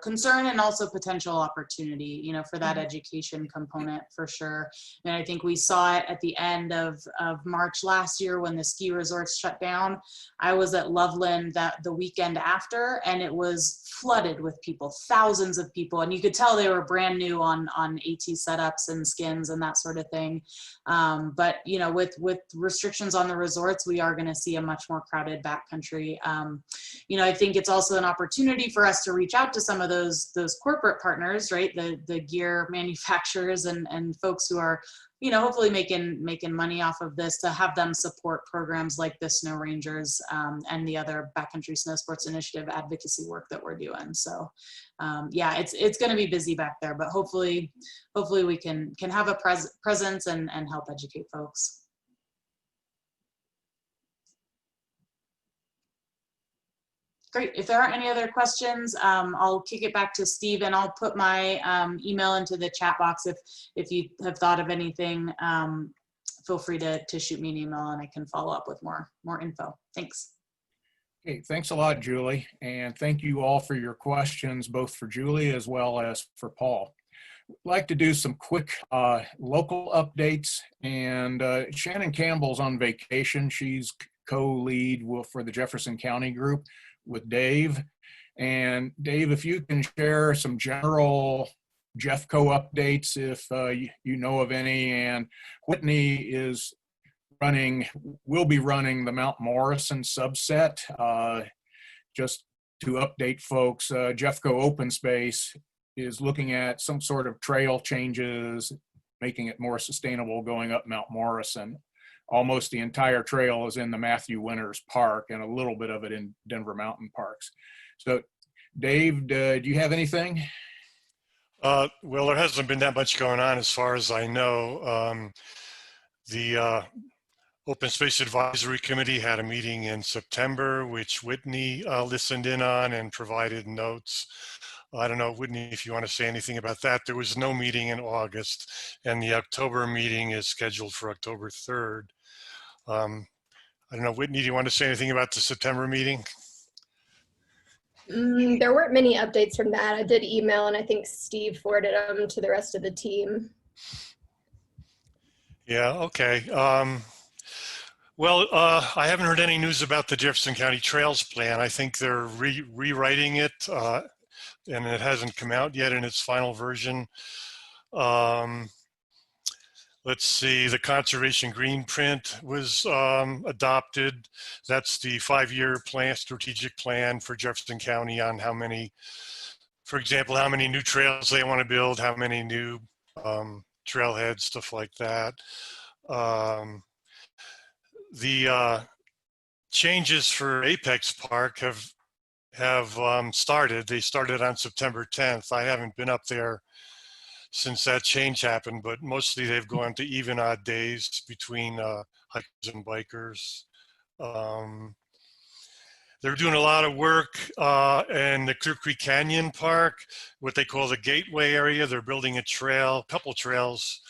concern and also potential opportunity, for that education component for sure. And I think we saw it at the end of March last year when the ski resorts shut down. I was at Loveland the weekend after, and it was flooded with people, thousands of people. And you could tell they were brand new on AT setups and skins and that sort of thing. But, with restrictions on the resorts, we are going to see a much more crowded backcountry. I think it's also an opportunity for us to reach out to some of those corporate partners, right? The gear manufacturers and folks who are, hopefully making money off of this, to have them support programs like the Snow Rangers and the other Backcountry Snow Sports Initiative advocacy work that we're doing. So yeah, it's going to be busy back there, but hopefully we can have a presence and help educate folks. Great. If there aren't any other questions, I'll kick it back to Steve, and I'll put my email into the chat box. If you have thought of anything, feel free to shoot me an email and I can follow up with more info. Thanks. Okay, thanks a lot, Julie. And thank you all for your questions, both for Julie as well as for Paul. I'd like to do some quick local updates. And Shannon Campbell's on vacation. She's co-lead for the Jefferson County group with Dave. And Dave, if you can share some general Jeffco updates, if you know of any. And Whitney will be running the Mount Morrison subset. Just to update folks, Jeffco Open Space is looking at some sort of trail changes, making it more sustainable going up Mount Morrison. Almost the entire trail is in the Matthew Winters Park and a little bit of it in Denver Mountain Parks. So Dave, do you have anything? Well, there hasn't been that much going on as far as I know. The Open Space Advisory Committee had a meeting in September, which Whitney listened in on and provided notes. I don't know, Whitney, if you want to say anything about that. There was no meeting in August, and the October meeting is scheduled for October 3rd. I don't know, Whitney, do you want to say anything about the September meeting? There weren't many updates from that. I did email, and I think Steve forwarded them to the rest of the team. Yeah, okay. Well, I haven't heard any news about the Jefferson County Trails plan. I think they're rewriting it, and it hasn't come out yet in its final version. Let's see, the conservation green print was adopted. That's the 5-year plan, strategic plan for Jefferson County on how many, for example, how many new trails they want to build, how many new trailheads, stuff like that. The changes for Apex Park have started. They started on September 10th. I haven't been up there since that change happened, but mostly they've gone to even odd days between hikers and bikers. They're doing a lot of work in the Clear Creek Canyon Park, what they call the Gateway area. They're building a couple trails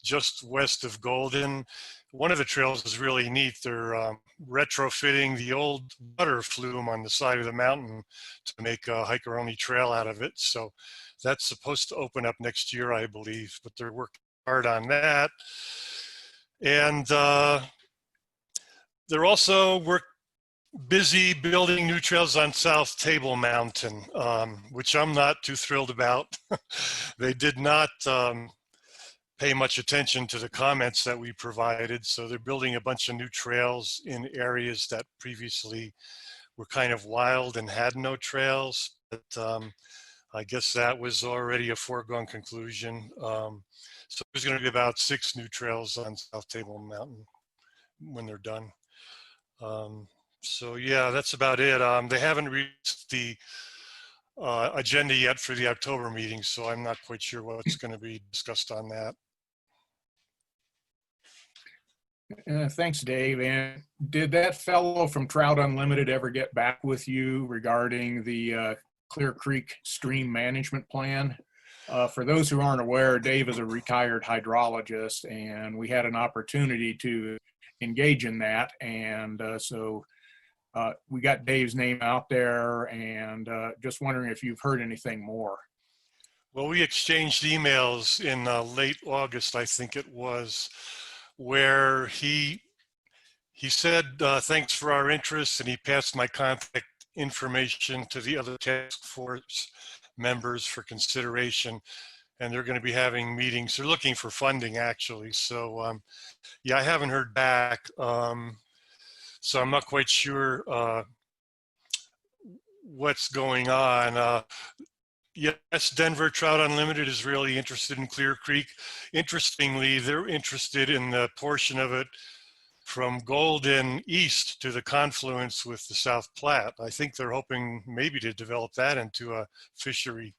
just west of Golden. One of the trails is really neat. They're retrofitting the old water flume on the side of the mountain to make a hiker-only trail out of it. So that's supposed to open up next year, I believe, but they're working hard on that. And they're also busy building new trails on South Table Mountain, which I'm not too thrilled about. They did not pay much attention to the comments that we provided. So they're building a bunch of new trails in areas that previously were kind of wild and had no trails. But I guess that was already a foregone conclusion. So there's going to be about 6 new trails on South Table Mountain when they're done. So yeah, that's about it. They haven't reached the agenda yet for the October meeting, so I'm not quite sure what's going to be discussed on that. Thanks, Dave. And did that fellow from Trout Unlimited ever get back with you regarding the Clear Creek Stream Management Plan? For those who aren't aware, Dave is a retired hydrologist, and we had an opportunity to engage in that. And so we got Dave's name out there, and just wondering if you've heard anything more. Well, we exchanged emails in late August, I think it was, where he said, thanks for our interest, and he passed my contact information to the other task force members for consideration, and they're going to be having meetings. They're looking for funding, actually. So, yeah, I haven't heard back. So I'm not quite sure what's going on. Yes, Denver Trout Unlimited is really interested in Clear Creek. Interestingly, they're interested in the portion of it from Golden east to the confluence with the South Platte. I think they're hoping maybe to develop that into a fishery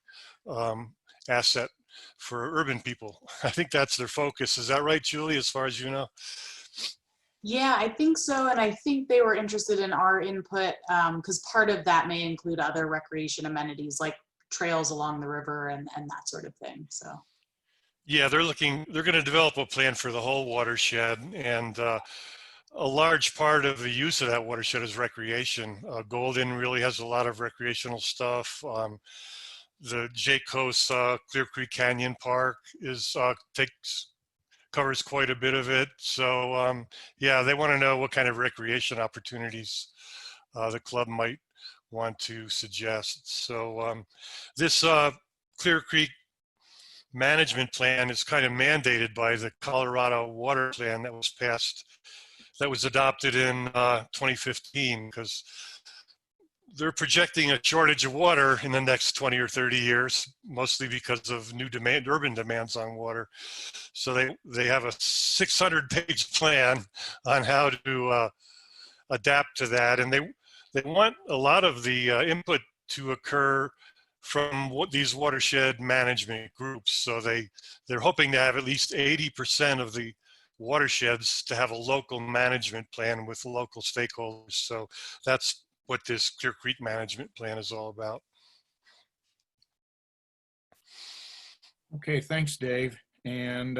asset for urban people. I think that's their focus. Is that right, Julie, as far as you know? Yeah, I think so. And I think they were interested in our input because part of that may include other recreation amenities like trails along the river and that sort of thing. So. Yeah, they're going to develop a plan for the whole watershed, and a large part of the use of that watershed is recreation. Golden really has a lot of recreational stuff. The Jacobs Clear Creek Canyon Park covers quite a bit of it. So yeah, they want to know what kind of recreation opportunities the club might want to suggest. So this Clear Creek management plan is kind of mandated by the Colorado Water Plan that was adopted in 2015, because they're projecting a shortage of water in the next 20 or 30 years, mostly because of new urban demands on water. So they have a 600-page plan on how to adapt to that, and they want a lot of the input to occur from these watershed management groups. So they're hoping to have at least 80% of the watersheds to have a local management plan with local stakeholders. So that's what this Clear Creek management plan is all about. Okay, thanks, Dave. And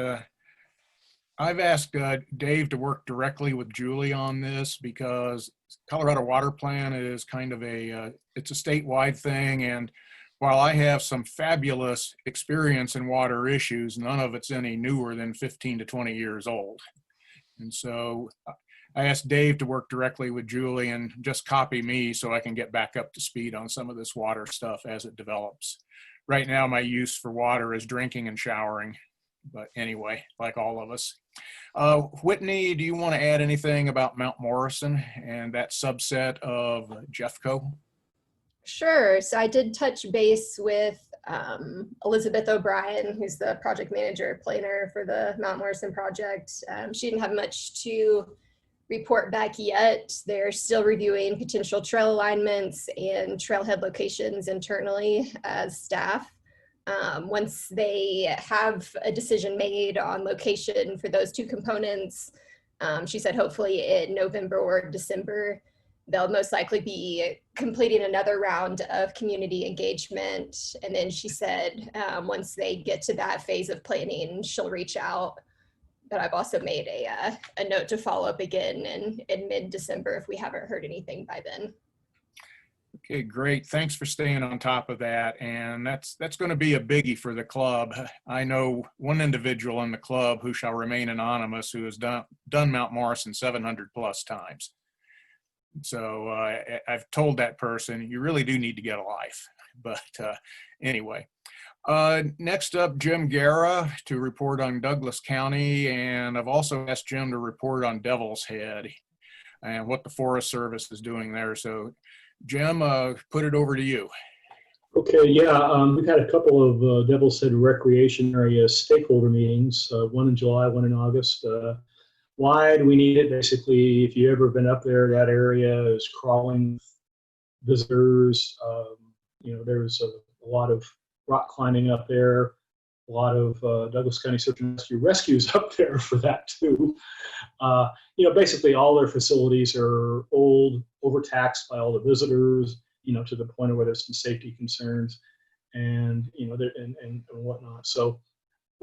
I've asked Dave to work directly with Julie on this because Colorado Water Plan is kind of it's a statewide thing. And while I have some fabulous experience in water issues, none of it's any newer than 15 to 20 years old. And so I asked Dave to work directly with Julie and just copy me so I can get back up to speed on some of this water stuff as it develops. Right now, my use for water is drinking and showering. But anyway, like all of us. Whitney, do you want to add anything about Mount Morrison and that subset of Jeffco? Sure. So I did touch base with Elizabeth O'Brien, who's the project manager planner for the Mount Morrison project. She didn't have much to report back yet. They're still reviewing potential trail alignments and trailhead locations internally as staff. Once they have a decision made on location for those two components, she said hopefully in November or December, they'll most likely be completing another round of community engagement. And then she said once they get to that phase of planning, she'll reach out. But I've also made a note to follow up again in mid-December if we haven't heard anything by then. Okay, great. Thanks for staying on top of that. And that's going to be a biggie for the club. I know one individual in the club who shall remain anonymous who has done Mount Morrison 700 plus times. So I've told that person, you really do need to get a life. But anyway, next up, Jim Guerra to report on Douglas County. And I've also asked Jim to report on Devil's Head and what the Forest Service is doing there. So Jim, put it over to you. Okay, yeah, we've had a couple of Devil's Head recreation area stakeholder meetings, one in July, one in August. Why do we need it? Basically, if you've ever been up there, that area is crawling visitors. There's a lot of rock climbing up there, a lot of Douglas County Search and Rescue rescues up there for that too. Basically all their facilities are old, overtaxed by all the visitors, to the point where there's some safety concerns and whatnot. So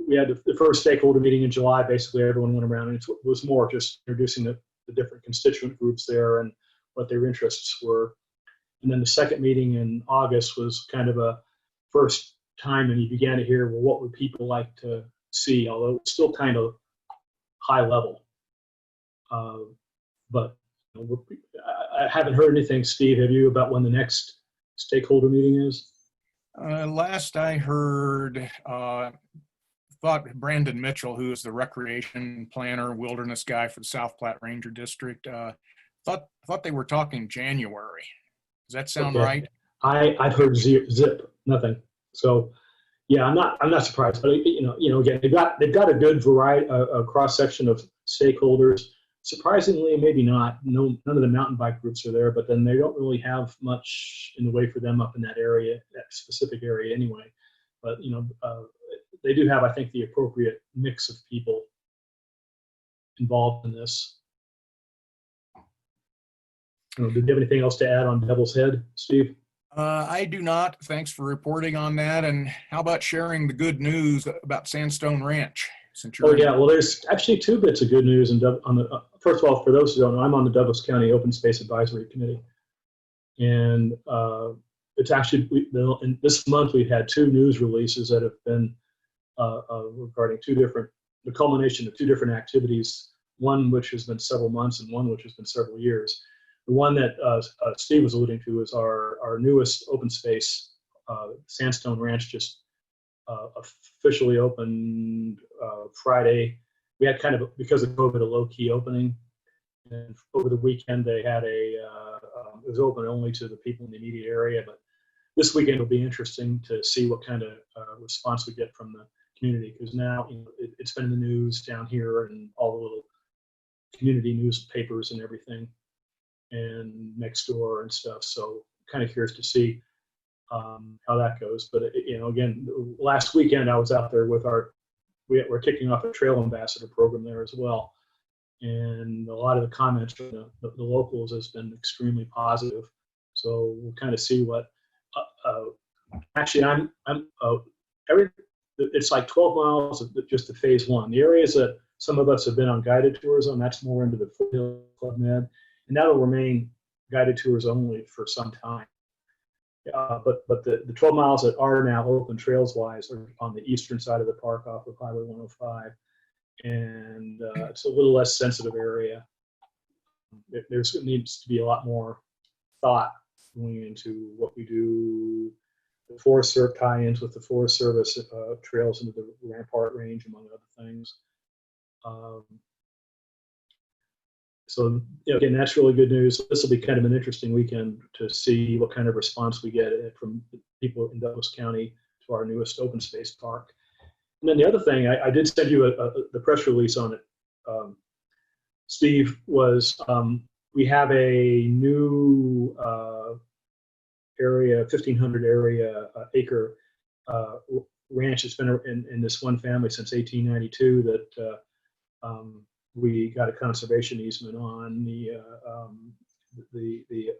we had the first stakeholder meeting in July. Basically everyone went around and it was more just introducing the different constituent groups there and what their interests were. And then the second meeting in August was kind of a first time, and you began to hear, well, what would people like to see, although it's still kind of high level. But you know, I haven't heard anything, Steve, have you, about when the next stakeholder meeting is? Last I heard, thought Brandon Mitchell, who is the recreation planner, wilderness guy for the South Platte Ranger District, thought they were talking January. Does that sound Okay. right? I've heard zip, nothing. So yeah, I'm not surprised. But again, they've got a good variety, a cross section of stakeholders. Surprisingly, maybe not. No, none of the mountain bike groups are there, but then they don't really have much in the way for them up in that area, that specific area anyway. But they do have, I think, the appropriate mix of people involved in this. Did you have anything else to add on Devil's Head, Steve? I do not. Thanks for reporting on that. And how about sharing the good news about Sandstone Ranch? Since you're Yeah, well, there's actually two bits of good news. First of all, for those who don't know, I'm on the Douglas County Open Space Advisory Committee. And it's actually, in this month, we've had two news releases that have been regarding the culmination of two different activities, one which has been several months and one which has been several years. The one that Steve was alluding to is our newest open space, Sandstone Ranch, just officially opened Friday. We had kind of, because of COVID, a low-key opening. And over the weekend, they had it was open only to the people in the immediate area. But this weekend will be interesting to see what kind of response we get from the community, because now it's been in the news down here and all the little community newspapers and everything, and next door and stuff. So kind of curious to see how that goes. But again, last weekend I was out there with we're kicking off a trail ambassador program there as well, and a lot of the comments from the locals has been extremely positive. So we'll kind of see what. Actually, it's like 12 miles of just the phase one. The areas that some of us have been on guided tours on, that's more into the Foothill Club Med, and that'll remain guided tours only for some time. But the 12 miles that are now open trails wise are on the eastern side of the park off of Highway 105, and it's a little less sensitive area. There needs to be a lot more thought going into what we do. The Forest Service tie-ins with the Forest Service trails into the Rampart Range, among other things. So again, that's really good news. This will be kind of an interesting weekend to see what kind of response we get from people in Douglas County to our newest open space park. And then the other thing, I did send you the press release on it, Steve, was we have a new area, 1,500 acre ranch that's been in this one family since 1892 that we got a conservation easement on. The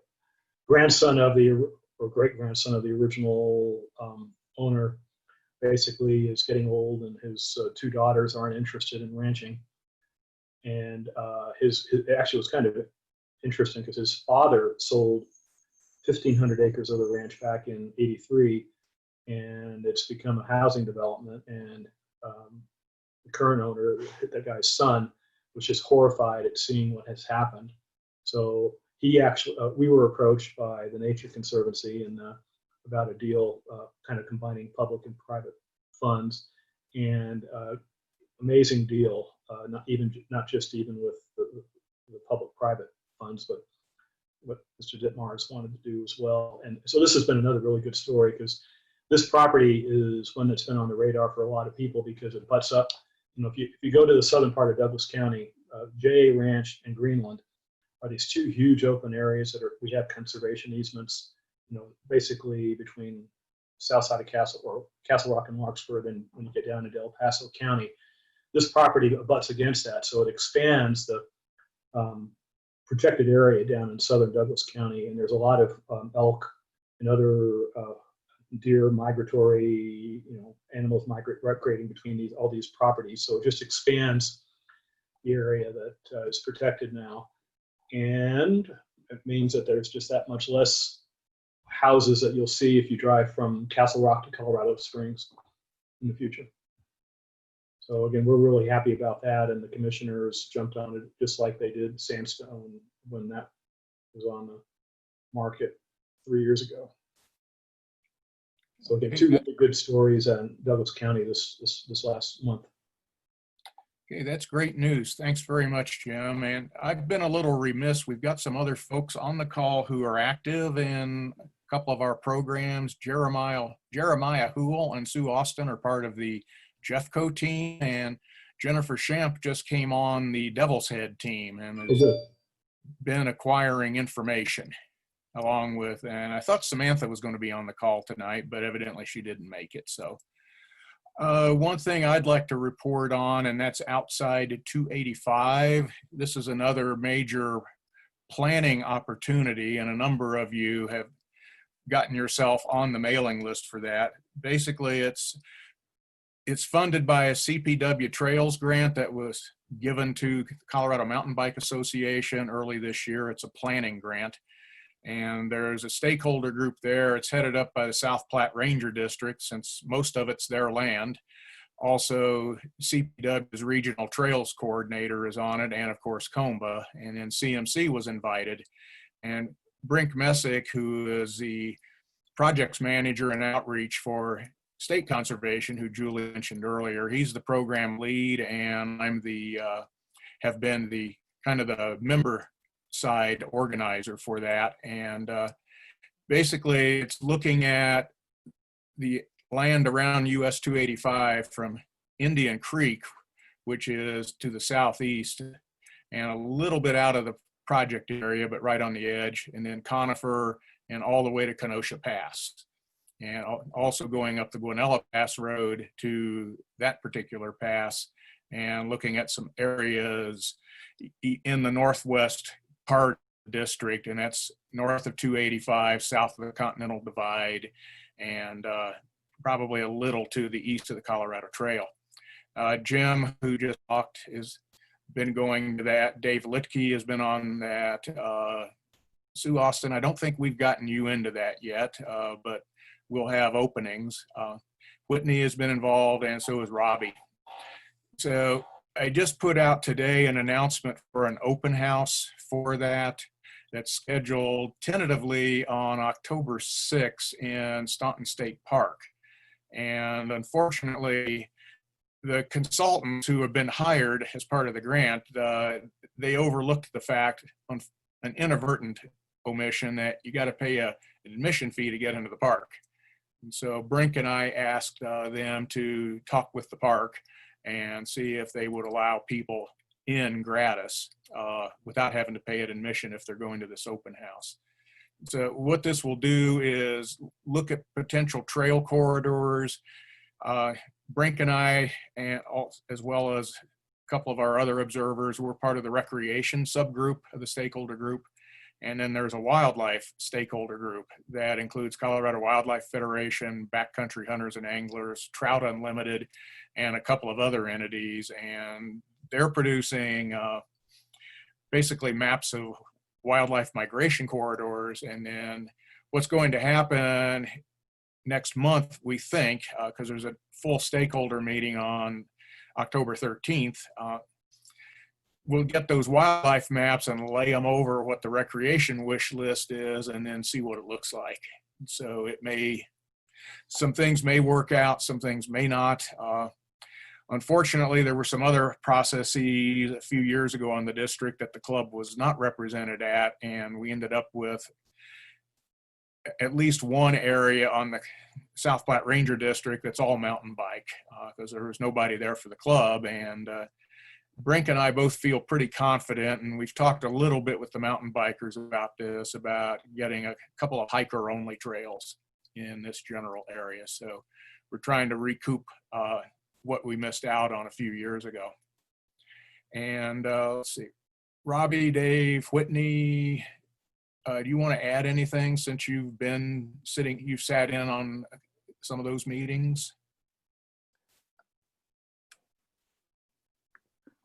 grandson of or great grandson of the original owner basically is getting old, and his two daughters aren't interested in ranching. And it actually was kind of interesting because his father sold 1,500 acres of the ranch back in '83, and it's become a housing development. And the current owner, that guy's son, was just horrified at seeing what has happened. So he actually, we were approached by the Nature Conservancy and about a deal, kind of combining public and private funds, and amazing deal. Not just even with the public-private funds, but what Mr. Ditmars wanted to do as well. And so this has been another really good story, because this property is one that's been on the radar for a lot of people because it butts up. If you go to the southern part of Douglas County, JA Ranch and Greenland are these two huge open areas that we have conservation easements, basically between south side of Castle Rock and Larkspur. Then when you get down into El Paso County, this property butts against that, so it expands the protected area down in southern Douglas County, and there's a lot of elk and other deer migratory, animals migrating between all these properties. So it just expands the area that is protected now. And it means that there's just that much less houses that you'll see if you drive from Castle Rock to Colorado Springs in the future. So again, we're really happy about that, and the commissioners jumped on it just like they did Sandstone when that was on the market 3 years ago. So again, two really good stories in Douglas County this last month. Okay, that's great news. Thanks very much, Jim. And I've been a little remiss. We've got some other folks on the call who are active in a couple of our programs. Jeremiah Hool and Sue Austin are part of the Jeffco team, and Jennifer Shamp just came on the Devil's Head team and has been acquiring information along with, and I thought Samantha was going to be on the call tonight, but evidently she didn't make it. So one thing I'd like to report on, and that's outside 285. This is another major planning opportunity, and a number of you have gotten yourself on the mailing list for that. Basically, it's funded by a CPW Trails grant that was given to the Colorado Mountain Bike Association early this year. It's a planning grant. And there's a stakeholder group there. It's headed up by the South Platte Ranger District, since most of it's their land. Also, CPW's Regional Trails Coordinator is on it, and of course, COMBA. And then CMC was invited. And Brink Messick, who is the projects manager and outreach for state conservation, who Julie mentioned earlier, he's the program lead, and I'm the, have been the kind of the member side organizer for that. And basically it's looking at the land around US 285 from Indian Creek, which is to the southeast, and a little bit out of the project area, but right on the edge, and then Conifer and all the way to Kenosha Pass, and also going up the Guanella Pass Road to that particular pass, and looking at some areas in the northwest part of the district, and that's north of 285, south of the Continental Divide, and probably a little to the east of the Colorado Trail. Jim, who just talked, has been going to that. Dave Litke has been on that. Sue Austin, I don't think we've gotten you into that yet, but we'll have openings. Whitney has been involved, and so has Robbie. So I just put out today an announcement for an open house for that. That's scheduled tentatively on October 6th in Staunton State Park. And unfortunately, the consultants who have been hired as part of the grant, they overlooked the fact, on an inadvertent omission, that you got to pay an admission fee to get into the park. And so Brink and I asked them to talk with the park and see if they would allow people in gratis without having to pay an admission if they're going to this open house. So what this will do is look at potential trail corridors. Brink and I, and as well as a couple of our other observers, we're part of the recreation subgroup of the stakeholder group. And then there's a wildlife stakeholder group that includes Colorado Wildlife Federation, Backcountry Hunters and Anglers, Trout Unlimited, and a couple of other entities. And they're producing basically maps of wildlife migration corridors. And then what's going to happen next month, we think, because there's a full stakeholder meeting on October 13th, we'll get those wildlife maps and lay them over what the recreation wish list is, and then see what it looks like. So it may, some things may work out, some things may not. Unfortunately, there were some other processes a few years ago on the district that the club was not represented at, and we ended up with at least one area on the South Platte Ranger District that's all mountain bike, because there was nobody there for the club. And Brink and I both feel pretty confident, and we've talked a little bit with the mountain bikers about this, about getting a couple of hiker-only trails in this general area. So we're trying to recoup what we missed out on a few years ago. And let's see, Robbie, Dave, Whitney, do you want to add anything since you've been sitting, you've sat in on some of those meetings?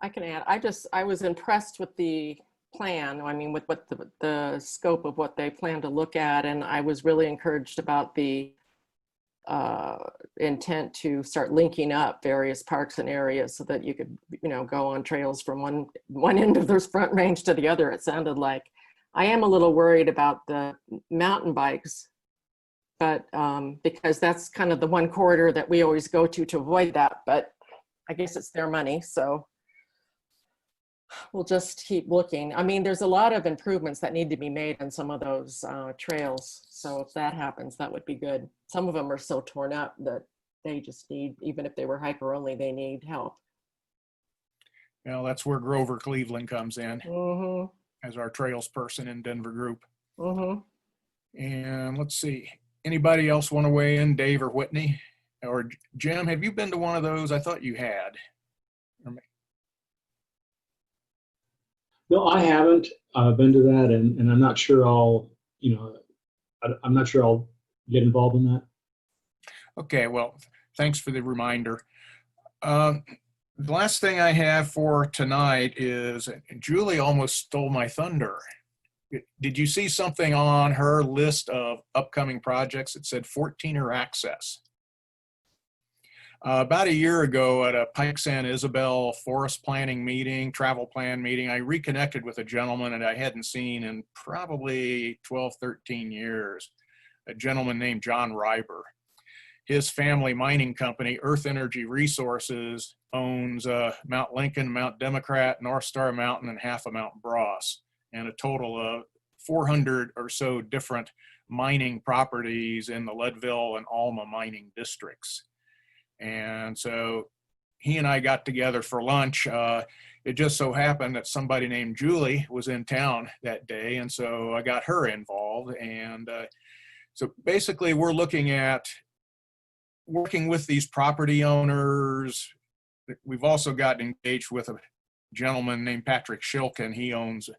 I can add. I was impressed with the plan. I mean, with what the scope of what they plan to look at. And I was really encouraged about the intent to start linking up various parks and areas so that you could, go on trails from one end of this Front Range to the other, it sounded like. I am a little worried about the mountain bikes, but because that's kind of the one corridor that we always go to avoid that, but I guess it's their money, so we'll just keep looking. I mean, there's a lot of improvements that need to be made on some of those trails. So if that happens, that would be good. Some of them are so torn up that they just need, even if they were hiker only, they need help. Well, that's where Grover Cleveland comes in Mm-hmm. as our trails person in Denver group. Mm-hmm. And let's see, anybody else want to weigh in, Dave or Whitney? Or Jim, have you been to one of those? I thought you had. No, I haven't been to that, and I'm not sure I'm not sure I'll get involved in that. Okay, well, thanks for the reminder. The last thing I have for tonight is Julie almost stole my thunder. Did you see something on her list of upcoming projects that said 14er access? About a year ago at a Pike San Isabel forest planning meeting, travel plan meeting, I reconnected with a gentleman that I hadn't seen in probably 12, 13 years, a gentleman named John Reiber. His family mining company, Earth Energy Resources, owns Mount Lincoln, Mount Democrat, North Star Mountain, and half of Mount Bros, and a total of 400 or so different mining properties in the Leadville and Alma mining districts. And so he and I got together for lunch. It just so happened that somebody named Julie was in town that day, and so I got her involved. And so basically we're looking at working with these property owners. We've also gotten engaged with a gentleman named Patrick Shilkin. He owns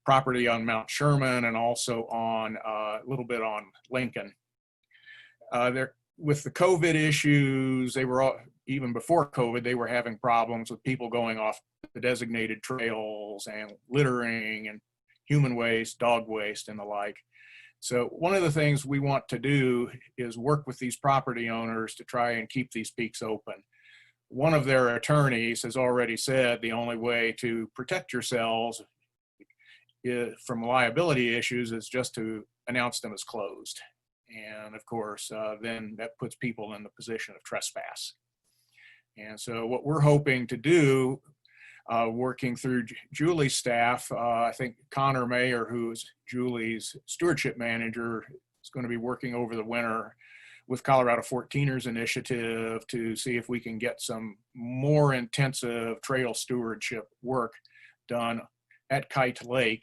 property on Mount Sherman and also on a little bit on Lincoln. With the COVID issues, they were all, even before COVID, they were having problems with people going off the designated trails and littering and human waste, dog waste, and the like. So one of the things we want to do is work with these property owners to try and keep these peaks open. One of their attorneys has already said the only way to protect yourselves from liability issues is just to announce them as closed. And of course, then that puts people in the position of trespass. And so what we're hoping to do, working through Julie's staff, I think Connor Mayer, who is Julie's stewardship manager, is going to be working over the winter with Colorado 14ers initiative to see if we can get some more intensive trail stewardship work done at Kite Lake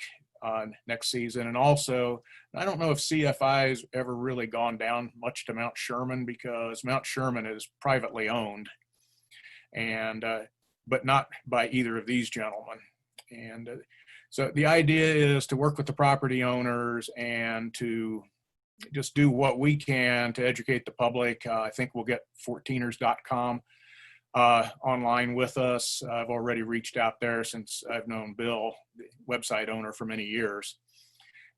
next season. And also, I don't know if CFI has ever really gone down much to Mount Sherman, because Mount Sherman is privately owned, and but not by either of these gentlemen. And so the idea is to work with the property owners and to just do what we can to educate the public. I think we'll get 14ers.com online with us. I've already reached out there since I've known Bill, the website owner, for many years,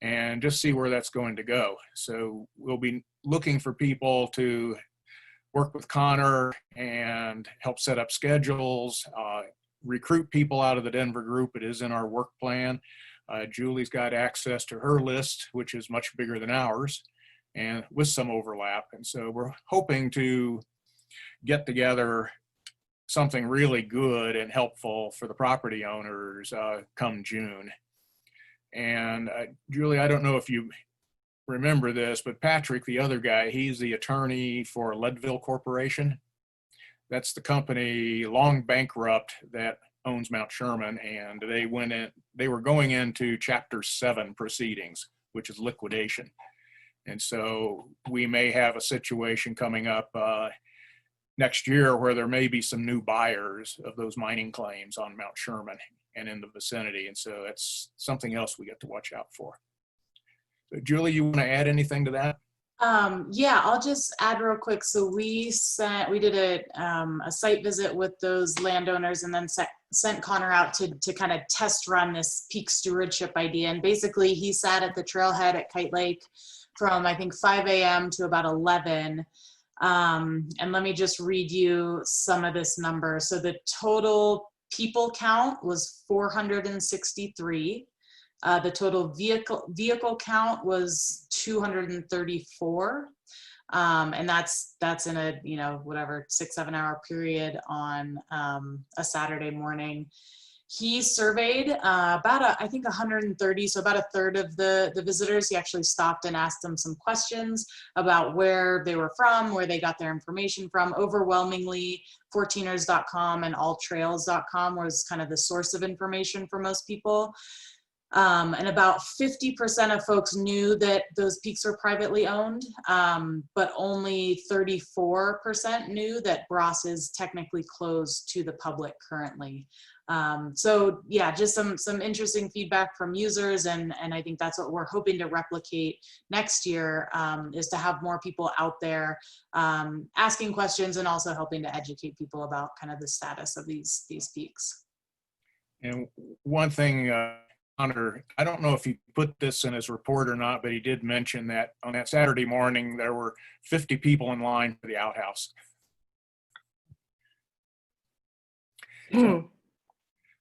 and just see where that's going to go. So we'll be looking for people to work with Connor and help set up schedules, recruit people out of the Denver group. It is in our work plan. Julie's got access to her list, which is much bigger than ours, and with some overlap. And so we're hoping to get together something really good and helpful for the property owners come June. And Julie, I don't know if you remember this, but Patrick, the other guy, he's the attorney for Leadville Corporation. That's the company, long bankrupt, that owns Mount Sherman, and they were going into Chapter 7 proceedings, which is liquidation. And so we may have a situation coming up next year where there may be some new buyers of those mining claims on Mount Sherman and in the vicinity. And so that's something else we get to watch out for. So Julie, you want to add anything to that? Yeah, I'll just add real quick. So we did a site visit with those landowners, and then sent Connor out to kind of test run this peak stewardship idea. And basically he sat at the trailhead at Kite Lake from I think 5 a.m. to about 11. And let me just read you some of this number. So the total people count was 463. The total vehicle count was 234. And that's in a, you know, whatever 6-7 hour period on a Saturday morning. He surveyed about I think 130, so about a third of the visitors. He actually stopped and asked them some questions about where they were from, where they got their information from. Overwhelmingly, 14ers.com and alltrails.com was kind of the source of information for most people. And about 50% of folks knew that those peaks were privately owned, but only 34% knew that Bross is technically closed to the public currently. So yeah, just some interesting feedback from users, and I think that's what we're hoping to replicate next year, is to have more people out there asking questions and also helping to educate people about kind of the status of these peaks. And one thing, Connor, I don't know if he put this in his report or not, but he did mention that on that Saturday morning, there were 50 people in line for the outhouse. So,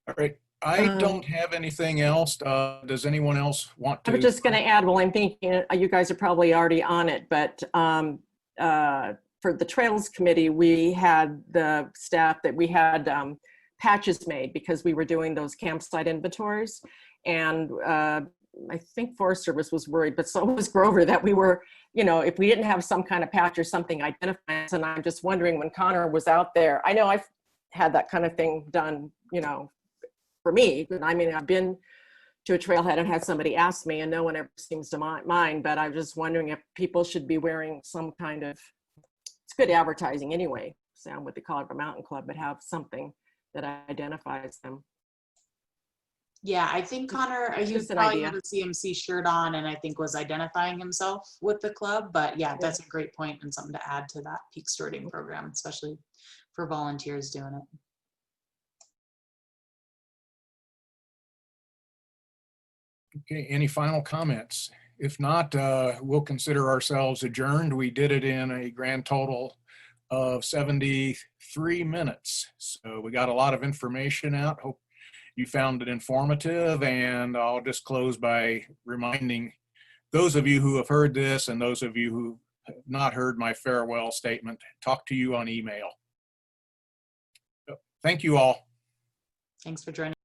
all right. I don't have anything else. Does anyone else want to? I was just going to add, well, I'm thinking you guys are probably already on it, but for the Trails Committee, we had the staff that we had patches made because we were doing those campsite inventories. And I think Forest Service was worried, but so was Grover, that we were, you know, if we didn't have some kind of patch or something identified. And I'm just wondering, when Connor was out there, I know I've had that kind of thing done, you know, for me. I mean, I've been to a trailhead and had somebody ask me, and no one ever seems to mind, but I'm just wondering if people should be wearing some kind of, it's good advertising anyway, sound with the Colorado Mountain Club, but have something that identifies them. Yeah, I think Connor, he Just an probably idea. had a CMC shirt on and I think was identifying himself with the club. But yeah, that's a great point and something to add to that peak stewarding program, especially for volunteers doing it. Okay, any final comments? If not, we'll consider ourselves adjourned. We did it in a grand total of 73 minutes. So we got a lot of information out. Hope you found it informative, and I'll just close by reminding those of you who have heard this and those of you who have not heard my farewell statement, talk to you on email. So, thank you all. Thanks for joining.